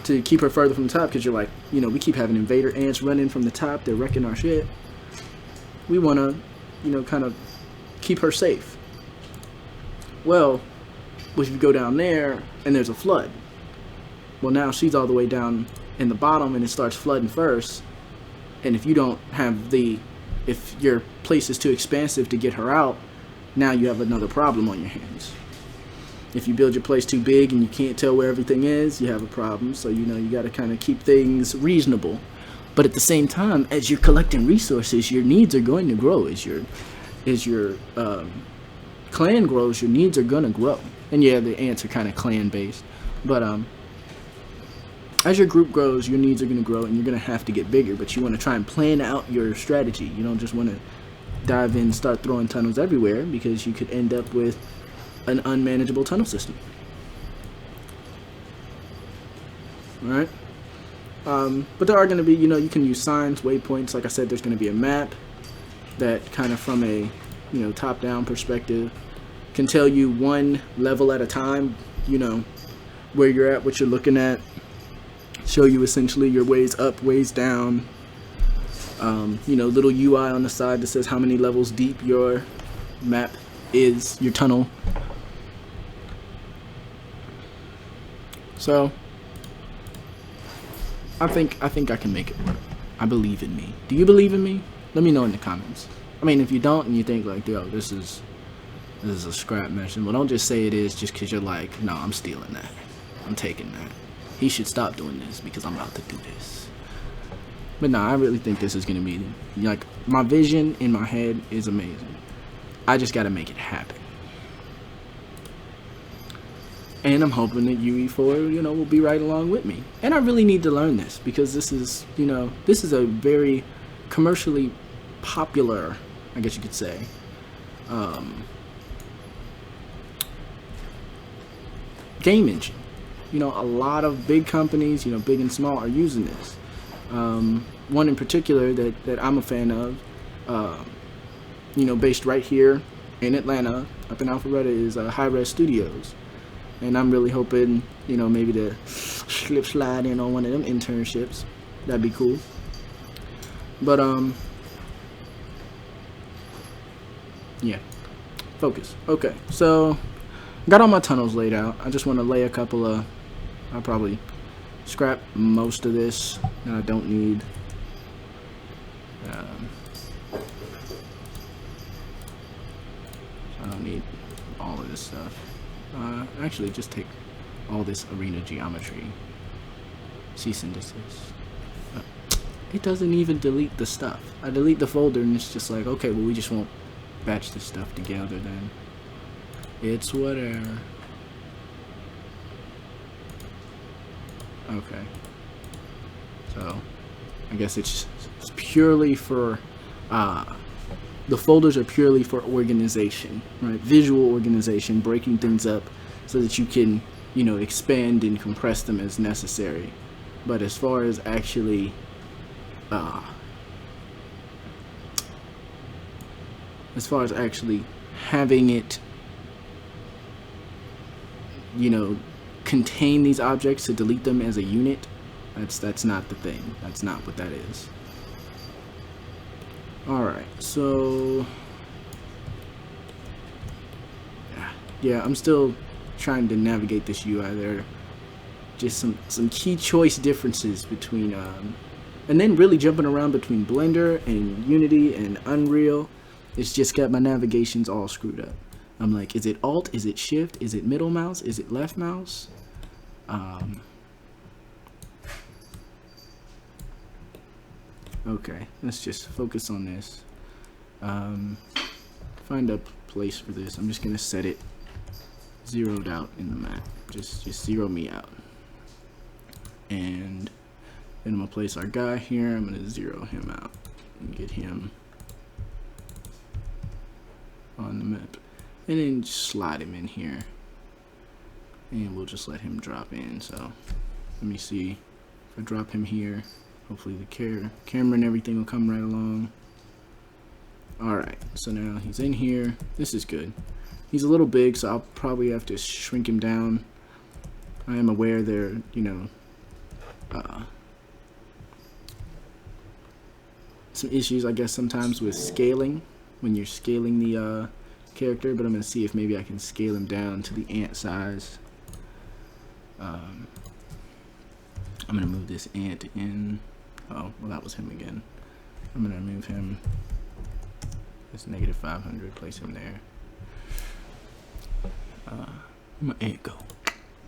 to keep her further from the top, because you're like, you know, we keep having invader ants running from the top, they're wrecking our shit. We want to, you know, kind of keep her safe. Well, if you go down there and there's a flood, well, now she's all the way down in the bottom and it starts flooding first, and if you don't have if your place is too expansive to get her out, now you have another problem on your hands. If you build your place too big and you can't tell where everything is, you have a problem. So, you know, you got to kind of keep things reasonable. But at the same time, as you're collecting resources, your needs are going to grow. As your clan grows, your needs are going to grow. And yeah, the ants are kind of clan based. But as your group grows, your needs are going to grow and you're going to have to get bigger. But you want to try and plan out your strategy. You don't just want to dive in and start throwing tunnels everywhere, because you could end up with an unmanageable tunnel system. Alright? But there are going to be, you know, you can use signs, waypoints. Like I said, there's going to be a map that kind of from a, you know, top-down perspective can tell you one level at a time, you know, where you're at, what you're looking at, show you essentially your ways up, ways down. You know, little UI on the side that says how many levels deep your map is, your tunnel. So I think I can make it work. I believe in me. Do you believe in me? Let me know in the comments. I mean, if you don't and you think like, yo, this is a scrap mission, well, don't just say it is just because you're like, no, I'm stealing that. I'm taking that. He should stop doing this because I'm about to do this. But no, I really think this is going to be, like, my vision in my head is amazing. I just got to make it happen. And I'm hoping that UE4, you know, will be right along with me. And I really need to learn this, because this is, you know, this is a very commercially popular, I guess you could say, game engine. You know, a lot of big companies, you know, big and small, are using this. One in particular that I'm a fan of, you know, based right here in Atlanta, up in Alpharetta, is Hi-Res Studios. And I'm really hoping, you know, maybe to slide in on one of them internships. That'd be cool. But, yeah. Focus. Okay, so got all my tunnels laid out. I just want to lay a couple of, I'll probably scrap most of this that I don't need. I don't need all of this stuff. Actually, just take all this arena geometry. Cease and desist. It doesn't even delete the stuff. I delete the folder and it's just like, okay, well, we just won't batch this stuff together then. It's whatever. Okay. So, I guess it's purely for, the folders are purely for organization, right? Visual organization, breaking things up so that you can, you know, expand and compress them as necessary. But as far as actually, having it, you know, contain these objects to delete them as a unit, that's not the thing. That's not what that is. Alright, so yeah, I'm still trying to navigate this UI. There are just some key choice differences between and then really jumping around between Blender and Unity and Unreal. It's just got my navigations all screwed up. I'm like, is it Alt? Is it Shift? Is it middle mouse? Is it left mouse? Okay, let's just focus on this. Find a place for this. I'm just gonna set it zeroed out in the map. Just zero me out. And then I'm gonna place our guy here. I'm gonna zero him out and get him on the map. And then just slide him in here. And we'll just let him drop in. So let me see. If I drop him here, hopefully the camera and everything will come right along. Alright, so now he's in here. This is good. He's a little big, so I'll probably have to shrink him down. I am aware there, you know, some issues, I guess, sometimes with scaling when you're scaling the character, but I'm going to see if maybe I can scale him down to the ant size. I'm going to move this ant in. Oh, well, that was him again. I'm going to move him. That's -500. Place him there. Where'd my ant go?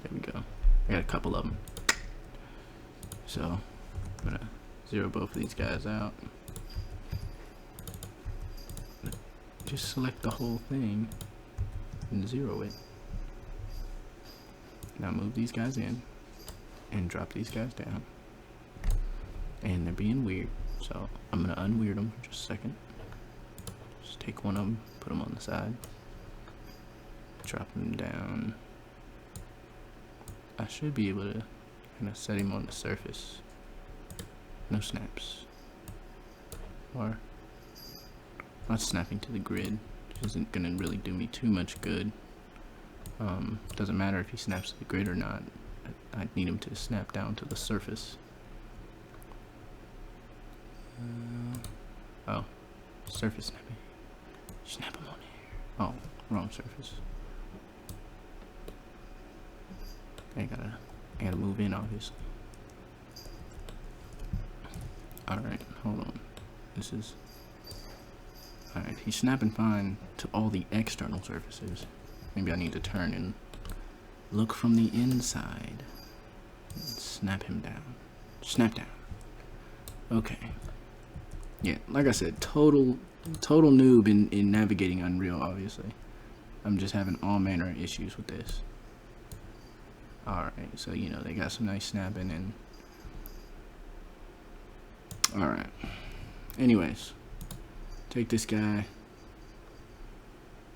There we go. I got a couple of them. So, I'm going to zero both of these guys out. Just select the whole thing and zero it. Now move these guys in and drop these guys down. And they're being weird, so I'm gonna unweird them for just a second. Just take one of them, put them on the side, drop them down. I should be able to kind of set him on the surface. No snaps. Or not snapping to the grid, which isn't gonna really do me too much good. Doesn't matter if he snaps to the grid or not. I need him to snap down to the surface. Oh, surface snapping. Snap him on here. Oh, wrong surface. I gotta move in, obviously. Alright, hold on. This is... Alright, he's snapping fine to all the external surfaces. Maybe I need to turn and look from the inside. And snap him down. Snap down. Okay. Yeah, like I said, total noob in navigating Unreal, obviously. I'm just having all manner of issues with this. Alright, so, you know, they got some nice snapping and... Alright. Anyways. Take this guy.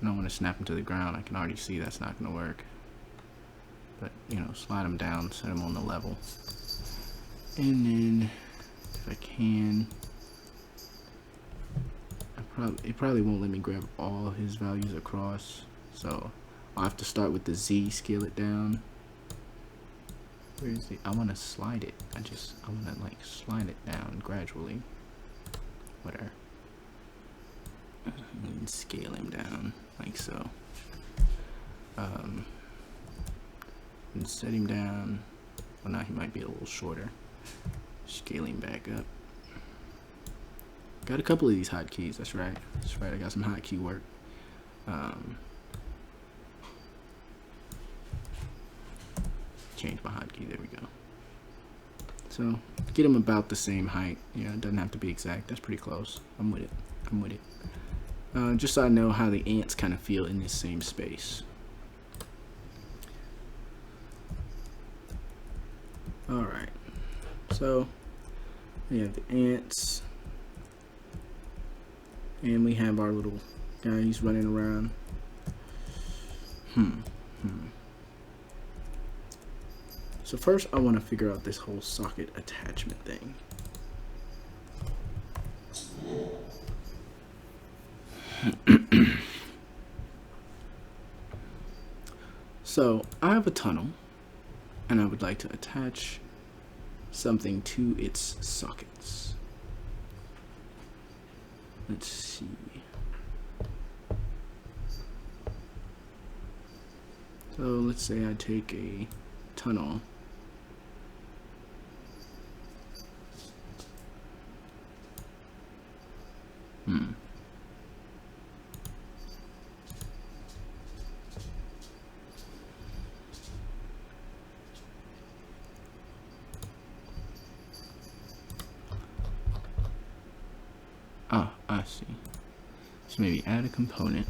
I don't want to snap him to the ground. I can already see that's not going to work. But, you know, slide him down, set him on the level. And then, if I can... It probably won't let me grab all of his values across. So, I'll have to start with the Z, scale it down. Where is the... I want to slide it. I want to, like, slide it down gradually. Whatever. And scale him down like so. And set him down. Well, now he might be a little shorter. Scale him back up. Got a couple of these hotkeys. That's right. That's right. I got some hotkey work. change my hotkey. There we go. So get them about the same height. You know, it doesn't have to be exact. That's pretty close. I'm with it. I'm with it. Just so I know how the ants kind of feel in this same space. Alright. So we have the ants. And we have our little guy, he's running around. So first I want to figure out this whole socket attachment thing. So I have a tunnel and I would like to attach something to its sockets. Let's see. So let's say I take a tunnel. I see. So maybe add a component.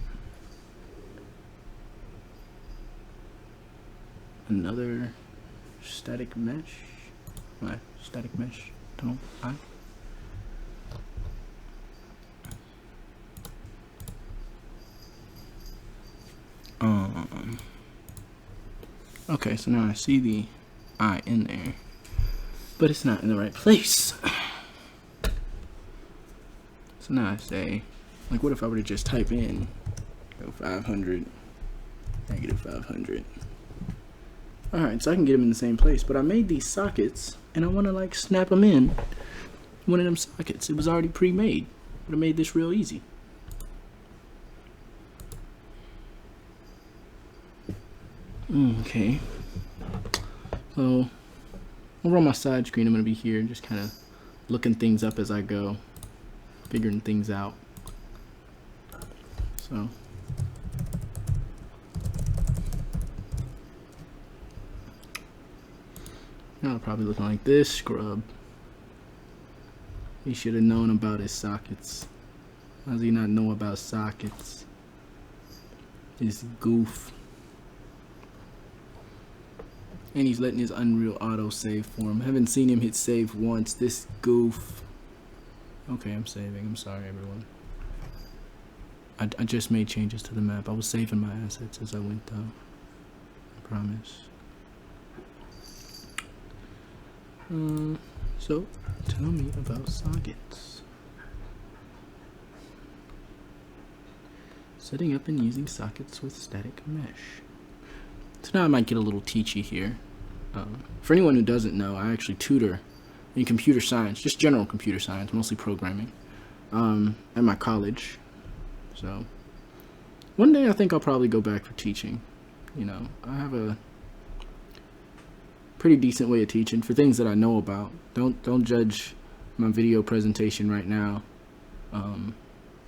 Another static mesh. What? Static mesh tunnel. Okay, so now I see the I in there, but it's not in the right place. So now I say, like, what if I were to just type in, go 500, negative 500. Alright, so I can get them in the same place, but I made these sockets, and I want to, like, snap them in one of them sockets. It was already pre-made, but I made this real easy. Okay. So, over on my side screen, I'm going to be here, just kind of looking things up as I go. Figuring things out. So now probably looking like this scrub. He should have known about his sockets. How does he not know about sockets? This goof. And he's letting his Unreal auto save for him. I haven't seen him hit save once. This goof. Okay, I'm saving. I'm sorry, everyone. I just made changes to the map. I was saving my assets as I went, though. I promise. So, tell me about sockets. Setting up and using sockets with static mesh. So now I might get a little teachy here. For anyone who doesn't know, I actually tutor in computer science, just general computer science, mostly programming, at my college. So one day I think I'll probably go back for teaching. You know, I have a pretty decent way of teaching for things that I know about. Don't judge my video presentation right now. You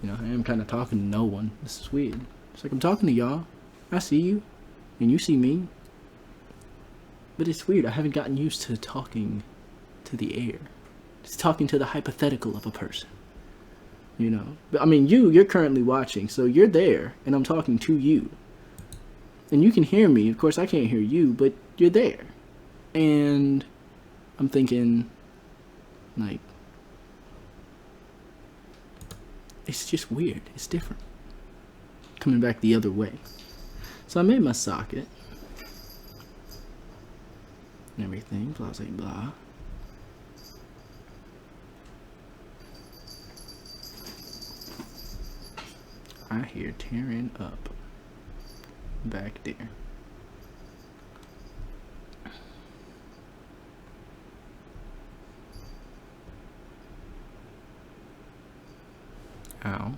know, I am kind of talking to no one. This is weird. It's like I'm talking to y'all. I see you, and you see me. But it's weird. I haven't gotten used to talking to the air. It's talking to the hypothetical of a person. You know? But I mean, you're currently watching, so you're there, and I'm talking to you. And you can hear me. Of course, I can't hear you, but you're there. And I'm thinking, like, it's just weird. It's different. Coming back the other way. So I made my socket. And everything, blah, blah, blah. I hear tearing up back there. Ow.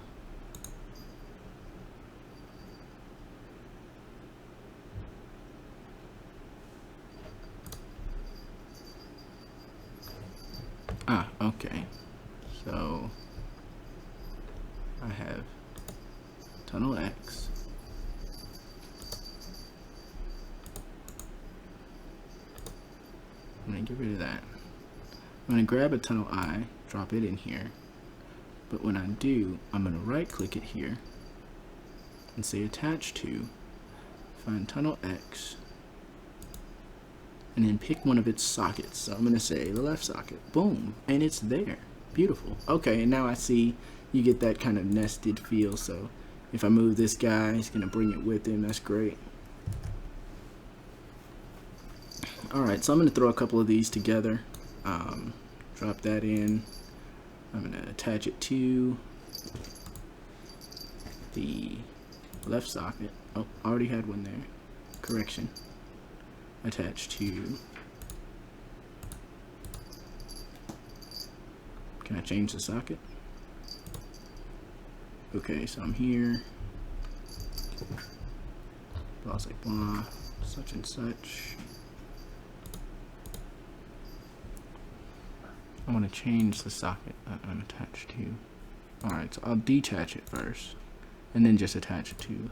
Ah, okay. So I have tunnel X, I'm going to get rid of that. I'm going to grab a tunnel I, drop it in here. But when I do, I'm going to right click it here and say attach to, find tunnel X, and then pick one of its sockets. So I'm going to say the left socket. Boom. And it's there. Beautiful. Okay, and now I see you get that kind of nested feel. So if I move this guy, he's going to bring it with him. That's great. Alright, so I'm going to throw a couple of these together. Drop that in. I'm going to attach it to the left socket. Oh, I already had one there. Correction. Attach to. Can I change the socket? Okay, so I'm here. Blah, like blah, such and such. I want to change the socket that I'm attached to. Alright, so I'll detach it first, and then just attach it to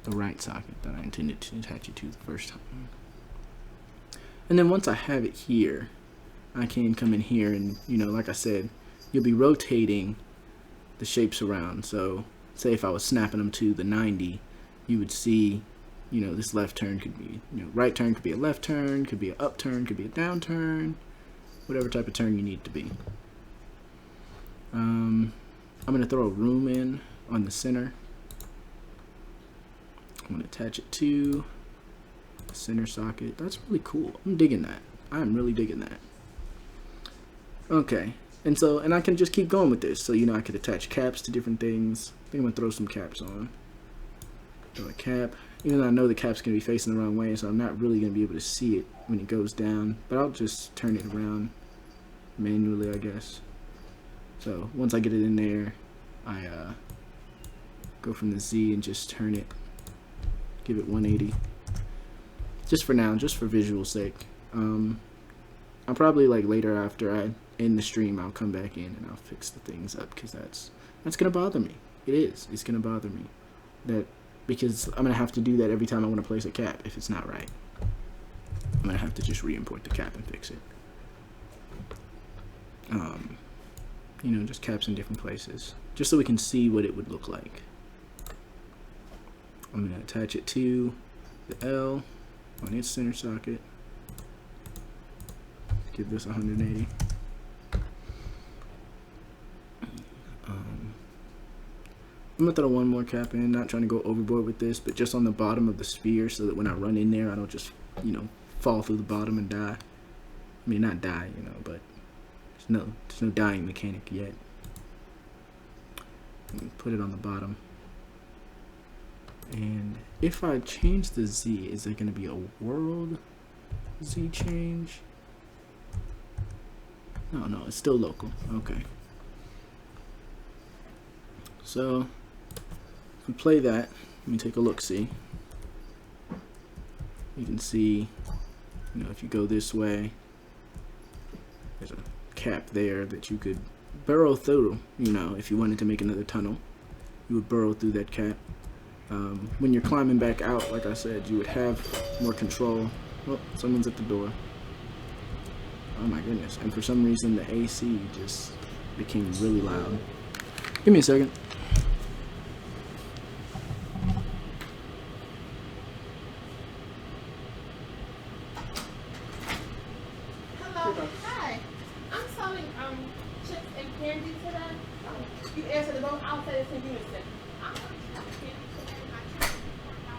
the right socket that I intended to attach it to the first time. And then once I have it here, I can come in here and, you know, like I said, you'll be rotating the shapes around. So say if I was snapping them to the 90, you would see, you know, this left turn could be, you know, right turn could be a left turn, could be an up turn, could be a down turn, whatever type of turn you need to be. I'm going to throw a room in on the center. I'm going to attach it to the center socket. That's really cool. I'm digging that. I'm really digging that. Okay. And I can just keep going with this. So, you know, I could attach caps to different things. I think I'm going to throw some caps on. Throw a cap. Even though I know the cap's going to be facing the wrong way, so I'm not really going to be able to see it when it goes down. But I'll just turn it around manually, I guess. So once I get it in there, I go from the Z and just turn it, give it 180. Just for now, just for visual sake. I'll probably, like, later after I end the stream, I'll come back in and I'll fix the things up, because that's gonna bother me. It's gonna bother me because I'm gonna have to do that every time I want to place a cap if it's not right. I'm gonna have to just re-import the cap and fix it. You know, just caps in different places, just so we can see what it would look like. I'm gonna attach it to the L on its center socket. Give this 180. I'm gonna throw one more cap in, not trying to go overboard with this, but just on the bottom of the sphere, so that when I run in there, I don't just, you know, fall through the bottom and die. I mean, not die, you know, but there's no dying mechanic yet. Put it on the bottom. And if I change the Z, is there gonna be a world Z change? No, it's still local. Okay. So if we play that, let me take a look. See, you can see, you know, if you go this way, there's a cap there that you could burrow through. You know, if you wanted to make another tunnel, you would burrow through that cap. When you're climbing back out, like I said, you would have more control. Oh, someone's at the door. Oh my goodness. And for some reason the AC just became really loud. Give me a second. Hello. Hi. I'm selling chips and candy today. You answer the phone, I'll say it's in unison. I'm selling chips and candy today. My chips are $4.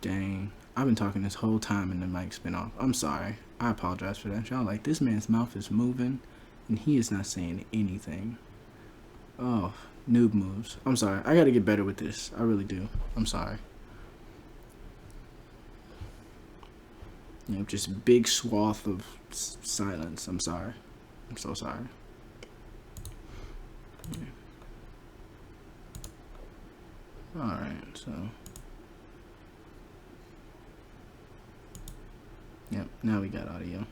Dang. I've been talking this whole time and the mic's been off. I'm sorry. I apologize for that. Y'all like, this man's mouth is moving and he is not saying anything. Oh, noob moves. I'm sorry. I gotta get better with this. I really do. I'm sorry. You know, just big swath of silence. I'm sorry. I'm so sorry. Yeah. Alright, so. Yep, now we got audio.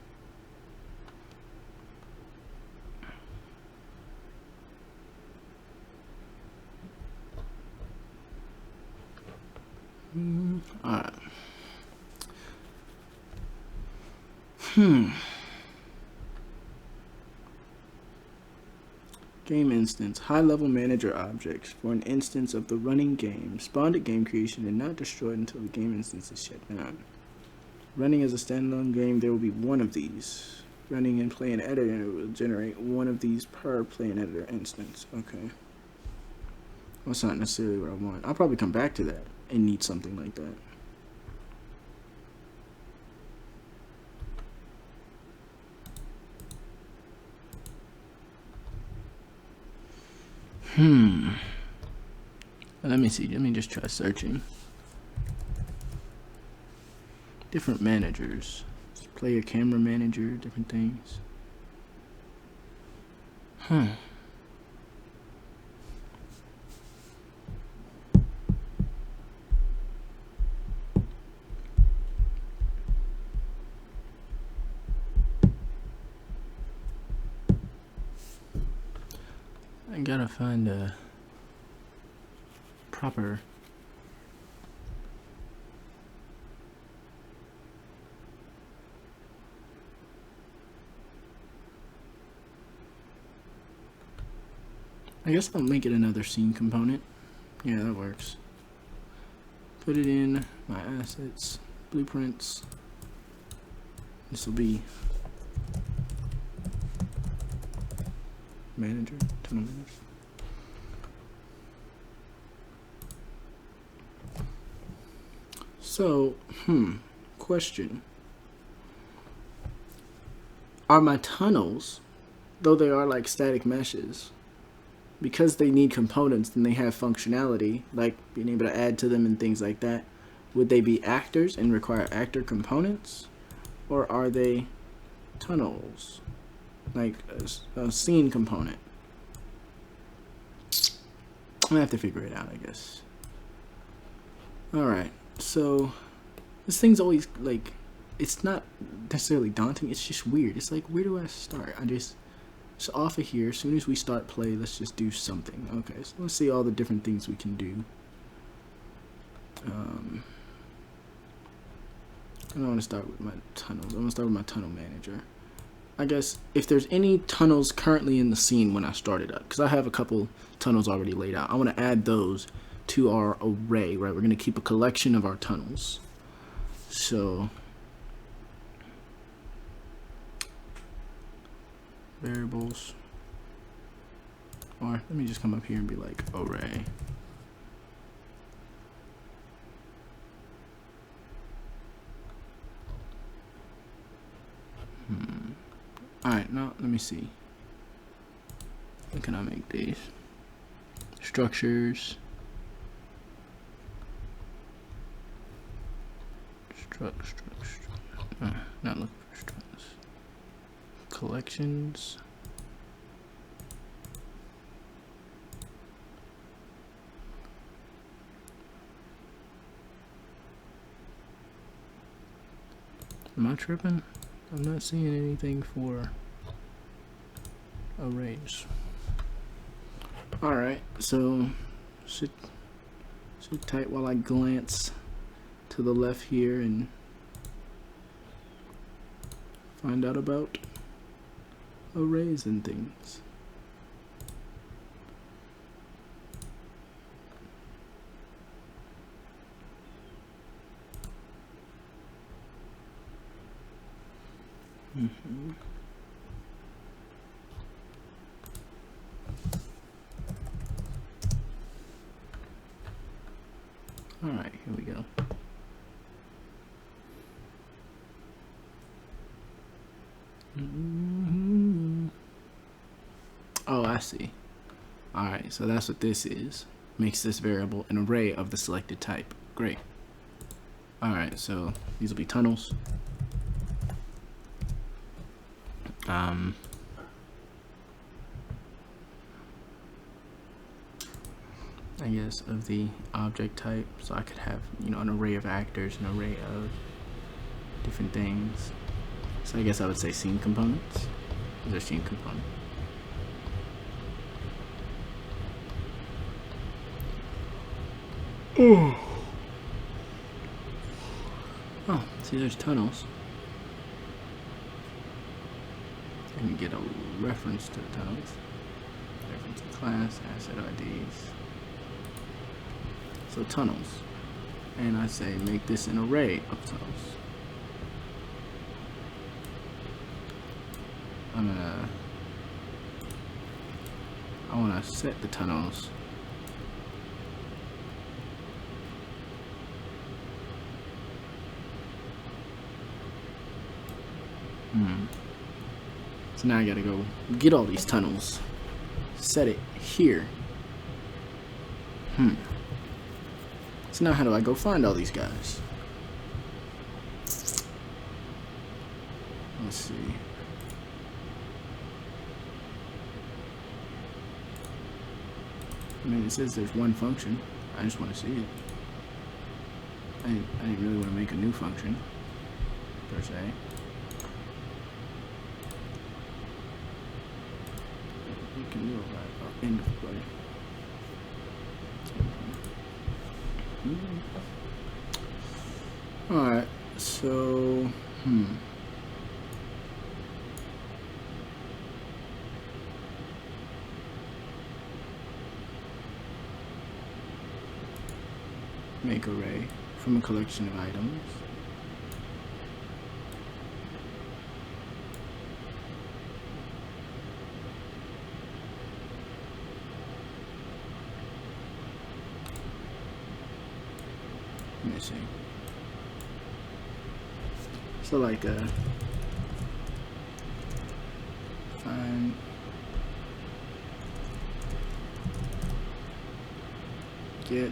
Alright. Game instance. High-level manager objects. For an instance of the running game, spawned at game creation and not destroyed until the game instance is shut down. Running as a standalone game, there will be one of these. Running in play and editor will generate one of these per play and editor instance. Okay. Well, that's not necessarily what I want. I'll probably come back to that and need something like that. Let me see. Let me just try searching. Different managers. Player, camera manager, different things. I gotta find a proper I guess I'll make it another scene component. Yeah, that works. Put it in my assets, blueprints. This will be manager, tunnel manager. So, question. Are my tunnels, though they are like static meshes, because they need components and they have functionality, like being able to add to them and things like that, would they be actors and require actor components? Or are they tunnels? Like a scene component? I'm gonna have to figure it out, I guess. Alright, so this thing's always like, it's not necessarily daunting, it's just weird. It's like, where do I start? So off of here, as soon as we start play, let's just do something. Okay, so let's see all the different things we can do. I don't want to start with my tunnels. I want to start with my tunnel manager. I guess if there's any tunnels currently in the scene when I start it up, because I have a couple tunnels already laid out, I want to add those to our array, right? We're going to keep a collection of our tunnels. So variables, or let me just come up here and be like array. Alright, now let me see. How can I make these? Structures. Not looking for structures. Collections. Am I tripping? I'm not seeing anything for arrays. Alright, so sit tight while I glance to the left here and find out about arrays and things. Alright, here we go. see. Alright, so that's what this is. Makes this variable an array of the selected type. Great. Alright, so these will be tunnels. I guess of the object type, so I could have, you know, an array of actors, an array of different things. So I guess I would say scene components. These are scene component. Oh, see, there's tunnels. And you get a reference to the tunnels. Reference to class, asset IDs. So tunnels. And I say make this an array of tunnels. I wanna set the tunnels. So now I gotta go get all these tunnels, set it here. So now how do I go find all these guys? Let's see. I mean, it says there's one function. I just want to see it. I didn't really want to make a new function, per se. We can do it end of play. Alright, so, make array from a collection of items. Let me see. So like find get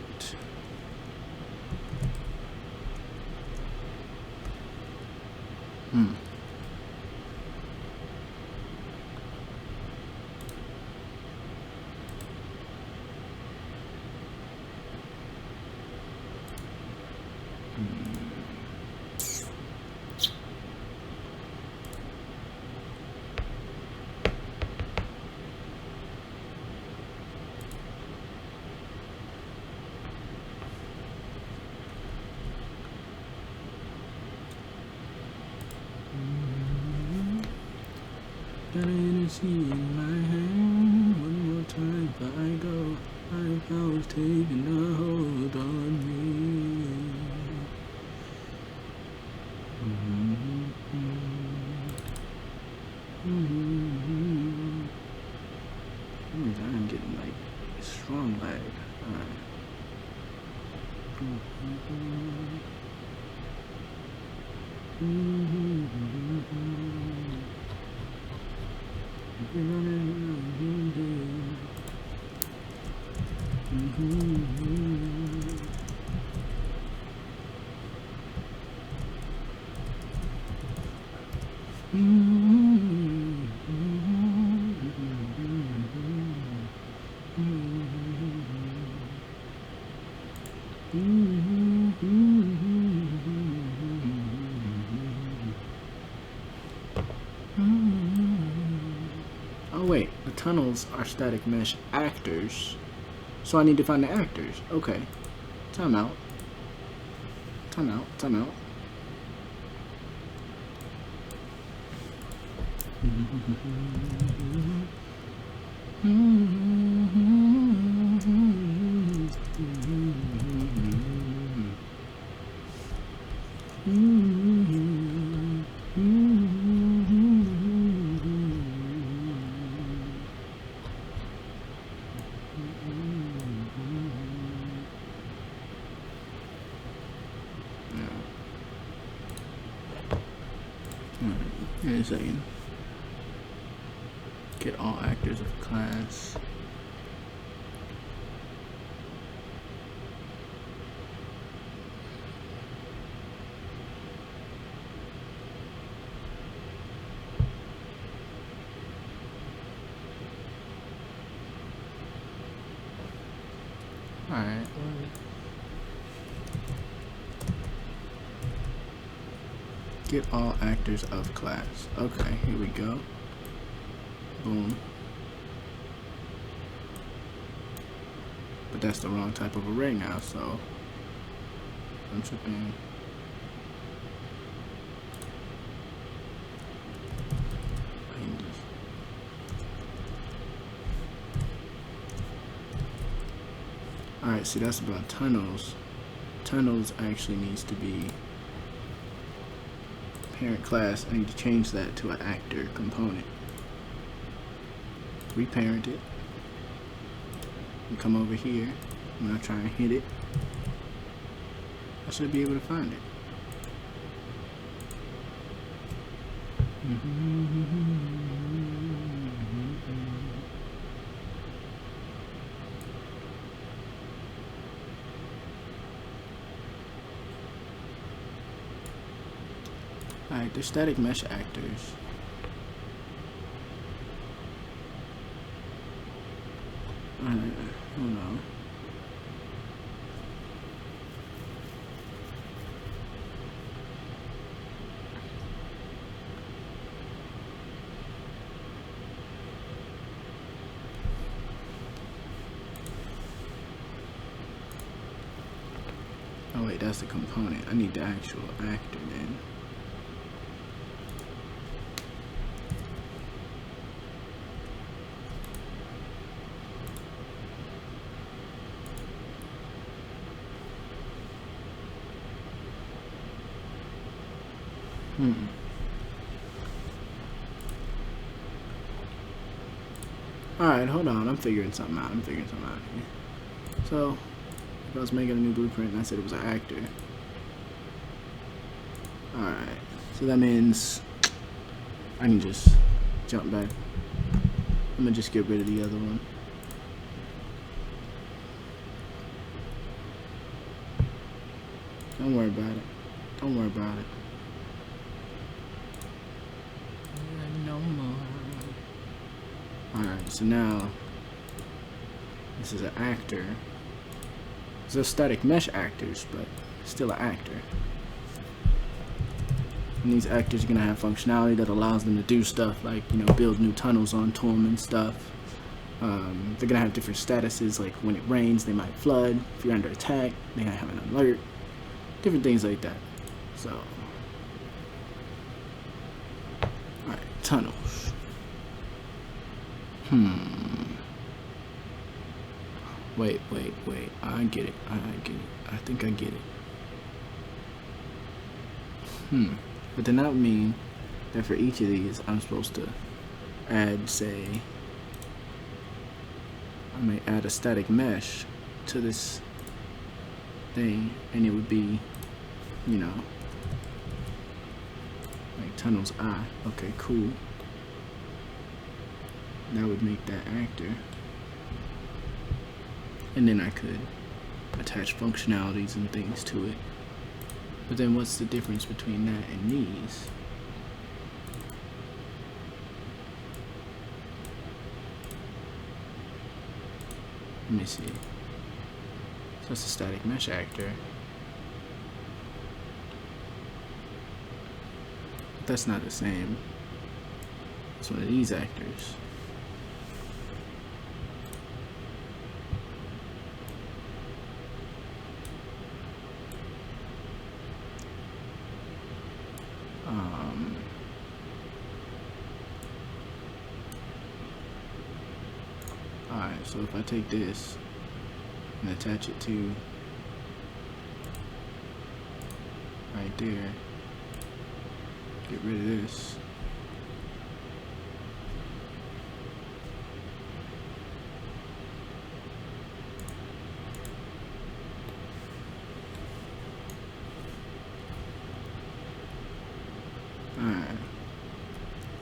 got energy in my hand. One more time before I go. My power's taking a hold on me. I'm getting like strong lag. Alright. Oh wait, the tunnels are static mesh actors, so I need to find the actors. Okay, time out. Time out. Time out. Wait a second. Get all actors. actors of class. Alright. Get all actors of class. Okay, here we go. Boom. But that's the wrong type of array now, so I'm tripping. Alright, see, that's about tunnels. Tunnels actually needs to be parent class. I need to change that to an actor component. Reparent it. And come over here. When I try and hit it, I should be able to find it. Alright, they're static mesh actors. Alright, hold on. Oh wait, that's the component. I need the actual actor then. Alright, hold on. I'm figuring something out. Here. So, if I was making a new blueprint and I said it was an actor. Alright. So that means I can just jump back. I'm gonna just get rid of the other one. Don't worry about it. Don't worry about it. No more. Alright, so now this is an actor. These are static mesh actors, but still an actor. And these actors are gonna have functionality that allows them to do stuff like, you know, build new tunnels onto them and stuff. They're gonna have different statuses, like when it rains, they might flood. If you're under attack, they might have an alert. Different things like that. So, alright, tunnels. Wait. I get it. I think I get it. But then that would mean that for each of these, I'm supposed to add, say, I may add a static mesh to this thing, and it would be, you know, like tunnels I. Okay, cool. That would make that actor. And then I could attach functionalities and things to it. But then what's the difference between that and these? Let me see. So that's a static mesh actor. But that's not the same. It's one of these actors. Alright, so if I take this and attach it to right there, get rid of this. Alright.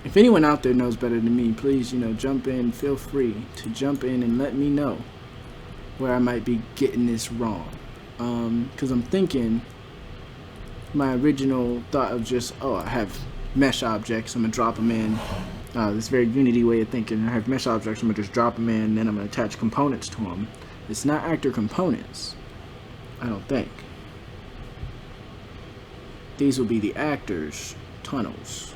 If If anyone out there knows better than me, please, jump in. Feel free to jump in and let me know where I might be getting this wrong. Because I'm thinking my original thought of just, I have mesh objects, I'm going to drop them in. This very Unity way of thinking. I have mesh objects, I'm going to just drop them in, and then I'm going to attach components to them. It's not actor components, I don't think. These will be the actors' tunnels.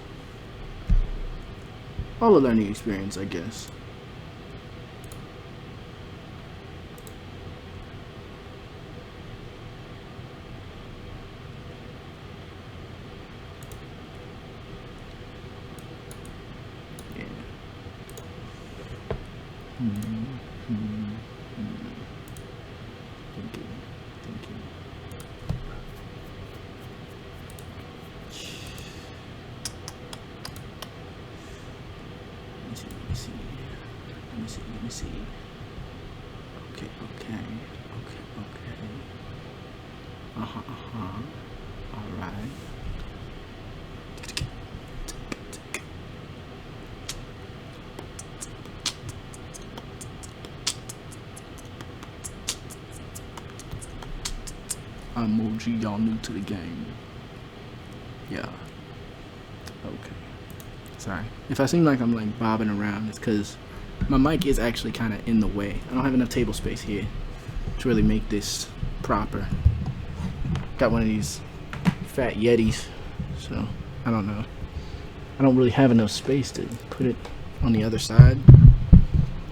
All a learning experience, I guess. Yeah. Thank you. Thank you. Let me see. Okay. Alright. I'm OG, y'all new to the game. Yeah. Okay. Sorry. If I seem like I'm like bobbing around, it's because my mic is actually kind of in the way. I don't have enough table space here to really make this proper. Got one of these fat Yetis, so I don't know. I don't really have enough space to put it on the other side.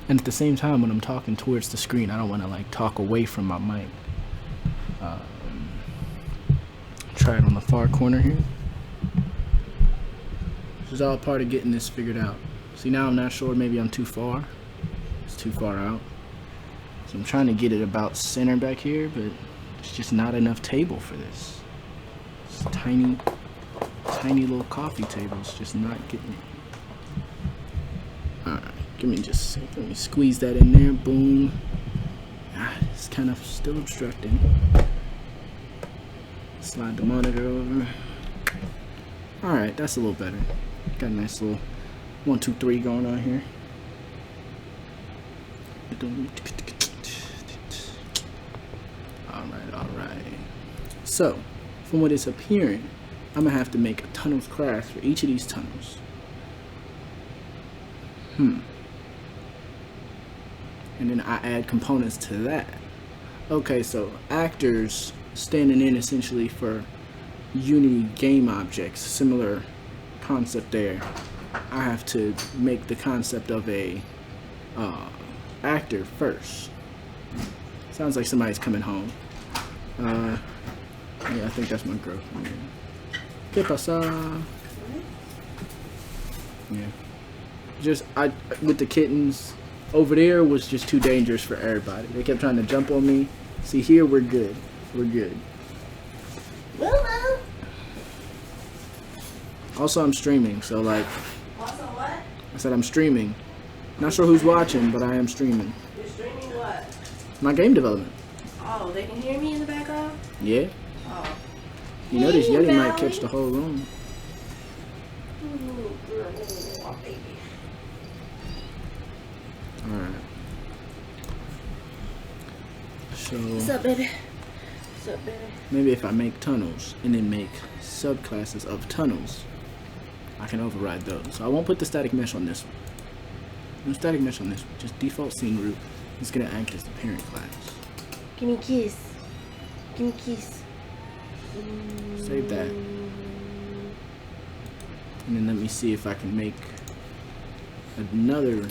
And at the same time, when I'm talking towards the screen, I don't want to like talk away from my mic. Try it on the far corner here. This is all part of getting this figured out. See, now I'm not sure, maybe I'm too far. It's too far out. So I'm trying to get it about center back here, but there's just not enough table for this. This tiny little coffee table is just not getting it. Alright, give me just a second. Let me squeeze that in there. Boom. It's kind of still obstructing. Slide the monitor over. Alright, that's a little better. Got a nice little 1, 2, 3 going on here. Alright. So, from what it's appearing, I'm gonna have to make a tunnels class for each of these tunnels. And then I add components to that. Okay, so actors standing in essentially for Unity game objects, similar concept there. I have to make the concept of a actor first. Sounds like somebody's coming home. Yeah, I think that's my girlfriend. ¿Qué pasa? Yeah. Just with the kittens over there was just too dangerous for everybody. They kept trying to jump on me. See, here we're good. We're good. Also, I'm streaming, so like. Also what? I said I'm streaming. Not sure who's watching, but I am streaming. You're streaming what? My game development. Oh, they can hear me in the background? Yeah. Oh. You know this Yeti might catch the whole room. Oh, baby. Alright. So What's up, baby? What's up, baby? maybe if I make tunnels and then make subclasses of tunnels, I can override those. So I won't put the static mesh on this one. No static mesh on this one. Just default scene root. It's gonna act as the parent class. Give me a kiss. Give me a kiss. Save that. And then let me see if I can make another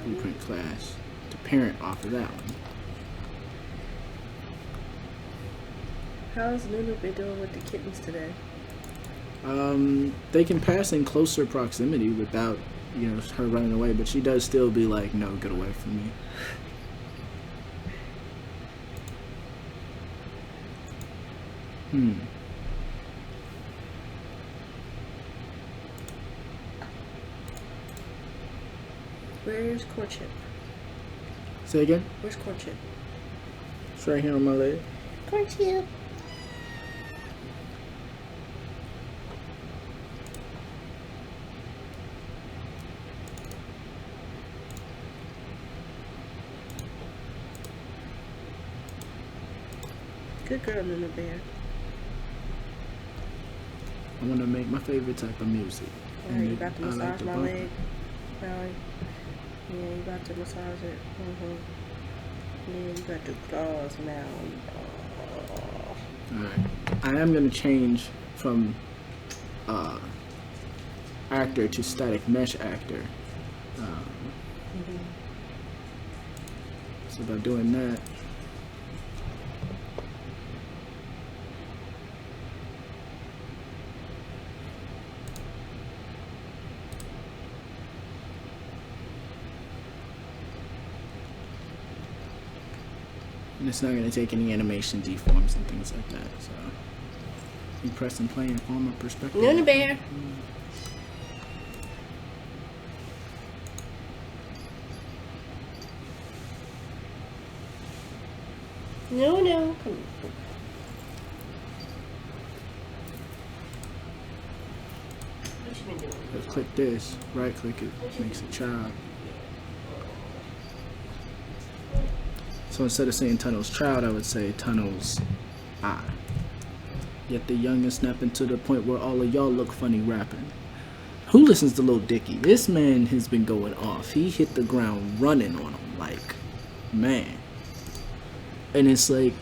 blueprint class to parent off of that one. How's Lulu been doing with the kittens today? They can pass in closer proximity without, her running away, but she does still be like, no, get away from me. Where's Courtship? Say again? Where's Courtship? It's right here on my leg. Courtship. Good girl, Luna Bear. I want to make my favorite type of music. Alright, you about to I like massage the my bump. leg? Alright. Yeah, you about to massage it. Yeah, you got the claws now. Oh. Alright. I am going to change from actor to static mesh actor. So by doing that, and it's not going to take any animation deforms and things like that. So you press and play and form a perspective. Luna Bear. No. Come on. What you been doing? Let's click this, right click it, makes a child. So instead of saying Tunnel's child, I would say Tunnel's eye. Yet the youngest snapping to the point where all of y'all look funny rapping. Who listens to Lil Dicky? This man has been going off. He hit the ground running on him, like, man. And it's like,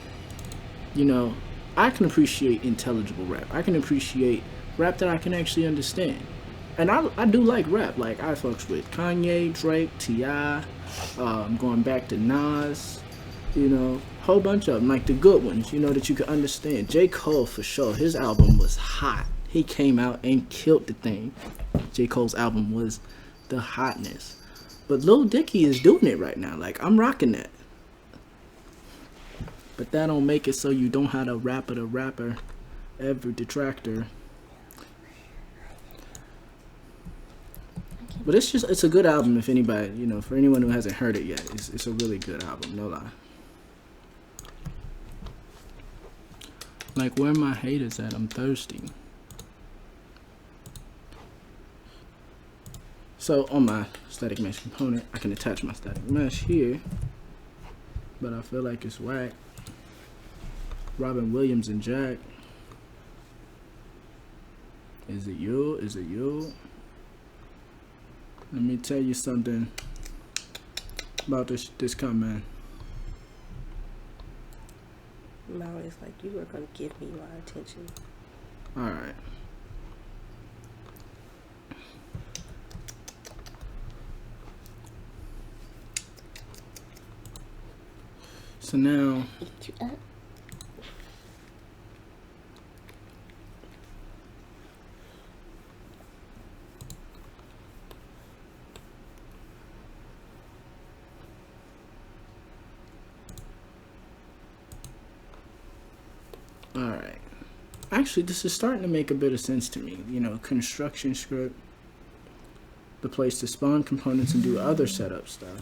you know, I can appreciate intelligible rap. I can appreciate rap that I can actually understand. And I do like rap. Like, I fucks with Kanye, Drake, T.I., going back to Nas, you know, whole bunch of them, like the good ones, you know, that you can understand. J. Cole, for sure, his album was hot. He came out and killed the thing. J. Cole's album was the hotness. But Lil Dicky is doing it right now. Like, I'm rocking that. But that don't make it so you don't have to rapper, every detractor. But it's a good album if anybody, you know, for anyone who hasn't heard it yet, it's a really good album, no lie. Like, where my haters at? I'm thirsty. So on my static mesh component, I can attach my static mesh here, but I feel like it's whack. Robin Williams and Jack. Is it you? Is it you? Let me tell you something about this comment. Molly's like, you are gonna give me my attention. Alright. So now alright. Actually, this is starting to make a bit of sense to me. You know, construction script, the place to spawn components and do other setup stuff.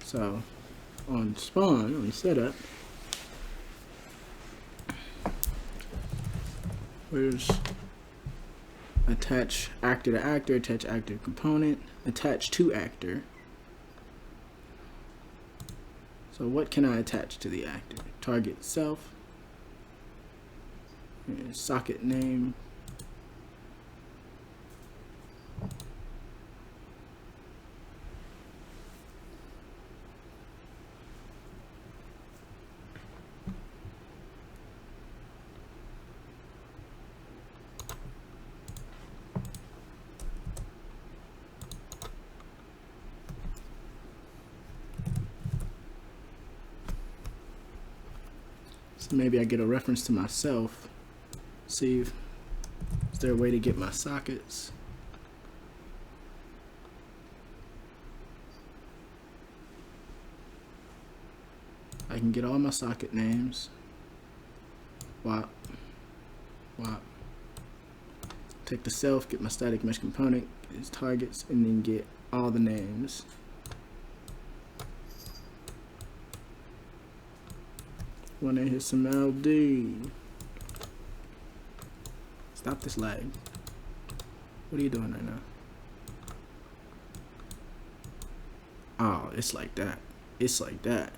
So on spawn, on setup, where's attach actor to actor, attach actor component, attach to actor. So what can I attach to the actor? Target itself, socket name, so maybe I get a reference to myself. See if is there a way to get my sockets. I can get all my socket names. Wop. Take the self, get my static mesh component, get its targets, and then get all the names. Wanna hear some LD? Stop this lag. What are you doing right now? Oh, it's like that. It's like that.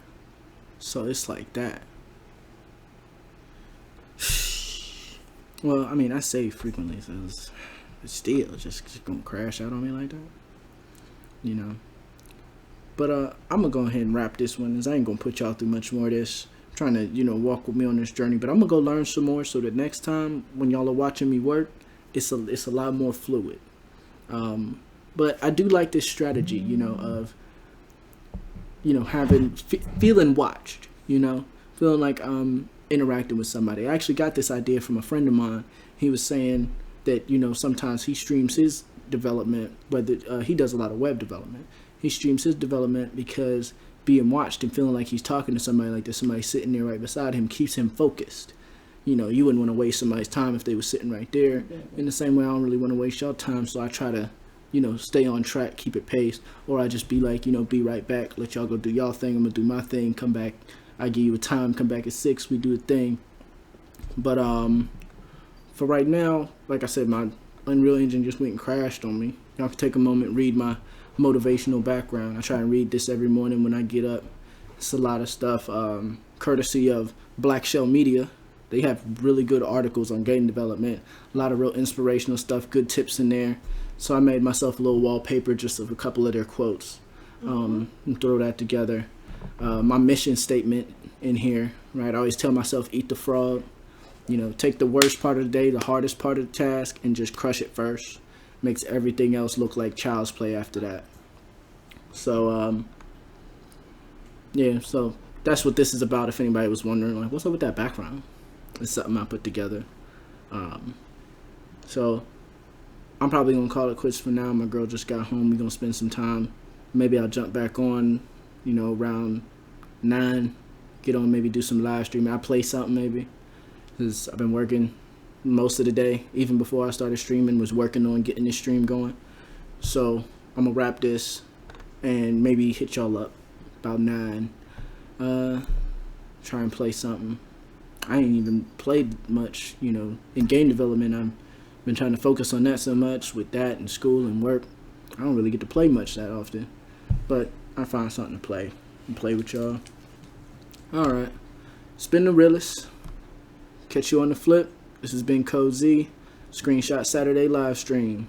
So it's like that. Well, I mean, I save frequently, so it's still just gonna crash out on me like that, you know. But I'm gonna go ahead and wrap this one, as I ain't gonna put y'all through much more of this. I'm trying to, walk with me on this journey, but I'm gonna go learn some more so that next time when y'all are watching me work, it's a lot more fluid. But I do like this strategy, of having feeling watched, feeling like I'm interacting with somebody. I actually got this idea from a friend of mine. He was saying that sometimes he streams his development, whether he does a lot of web development. He streams his development because being watched and feeling like he's talking to somebody, like there's somebody sitting there right beside him, keeps him focused. You wouldn't want to waste somebody's time if they were sitting right there. In the same way, I don't really want to waste your time, so I try to stay on track, keep it paced, or I just be like, be right back, let y'all go do y'all thing, I'm gonna do my thing, come back, I give you a time, come back at 6, we do a thing. But for right now, like I said, my Unreal Engine just went and crashed on me. Y'all can take a moment, read my motivational background. I try and read this every morning when I get up. It's a lot of stuff, courtesy of Black Shell Media. They have really good articles on game development, a lot of real inspirational stuff, good tips in there. So I made myself a little wallpaper just of a couple of their quotes, and throw that together. My mission statement in here, right? I always tell myself, eat the frog. Take the worst part of the day, the hardest part of the task, and just crush it first. Makes everything else look like child's play after that. So, so that's what this is about, if anybody was wondering, like, what's up with that background? It's something I put together. So I'm probably going to call it quits for now. My girl just got home. We're going to spend some time. Maybe I'll jump back on, around 9. Get on, maybe do some live streaming. I'll play something maybe. Because I've been working most of the day. Even before I started streaming, was working on getting this stream going. So I'm going to wrap this and maybe hit y'all up about 9. Try and play something. I ain't even played much, in game development. I've been trying to focus on that so much with that and school and work. I don't really get to play much that often, but I find something to play and play with y'all. Alright, it's been the realest. Catch you on the flip. This has been Code Z, Screenshot Saturday live stream.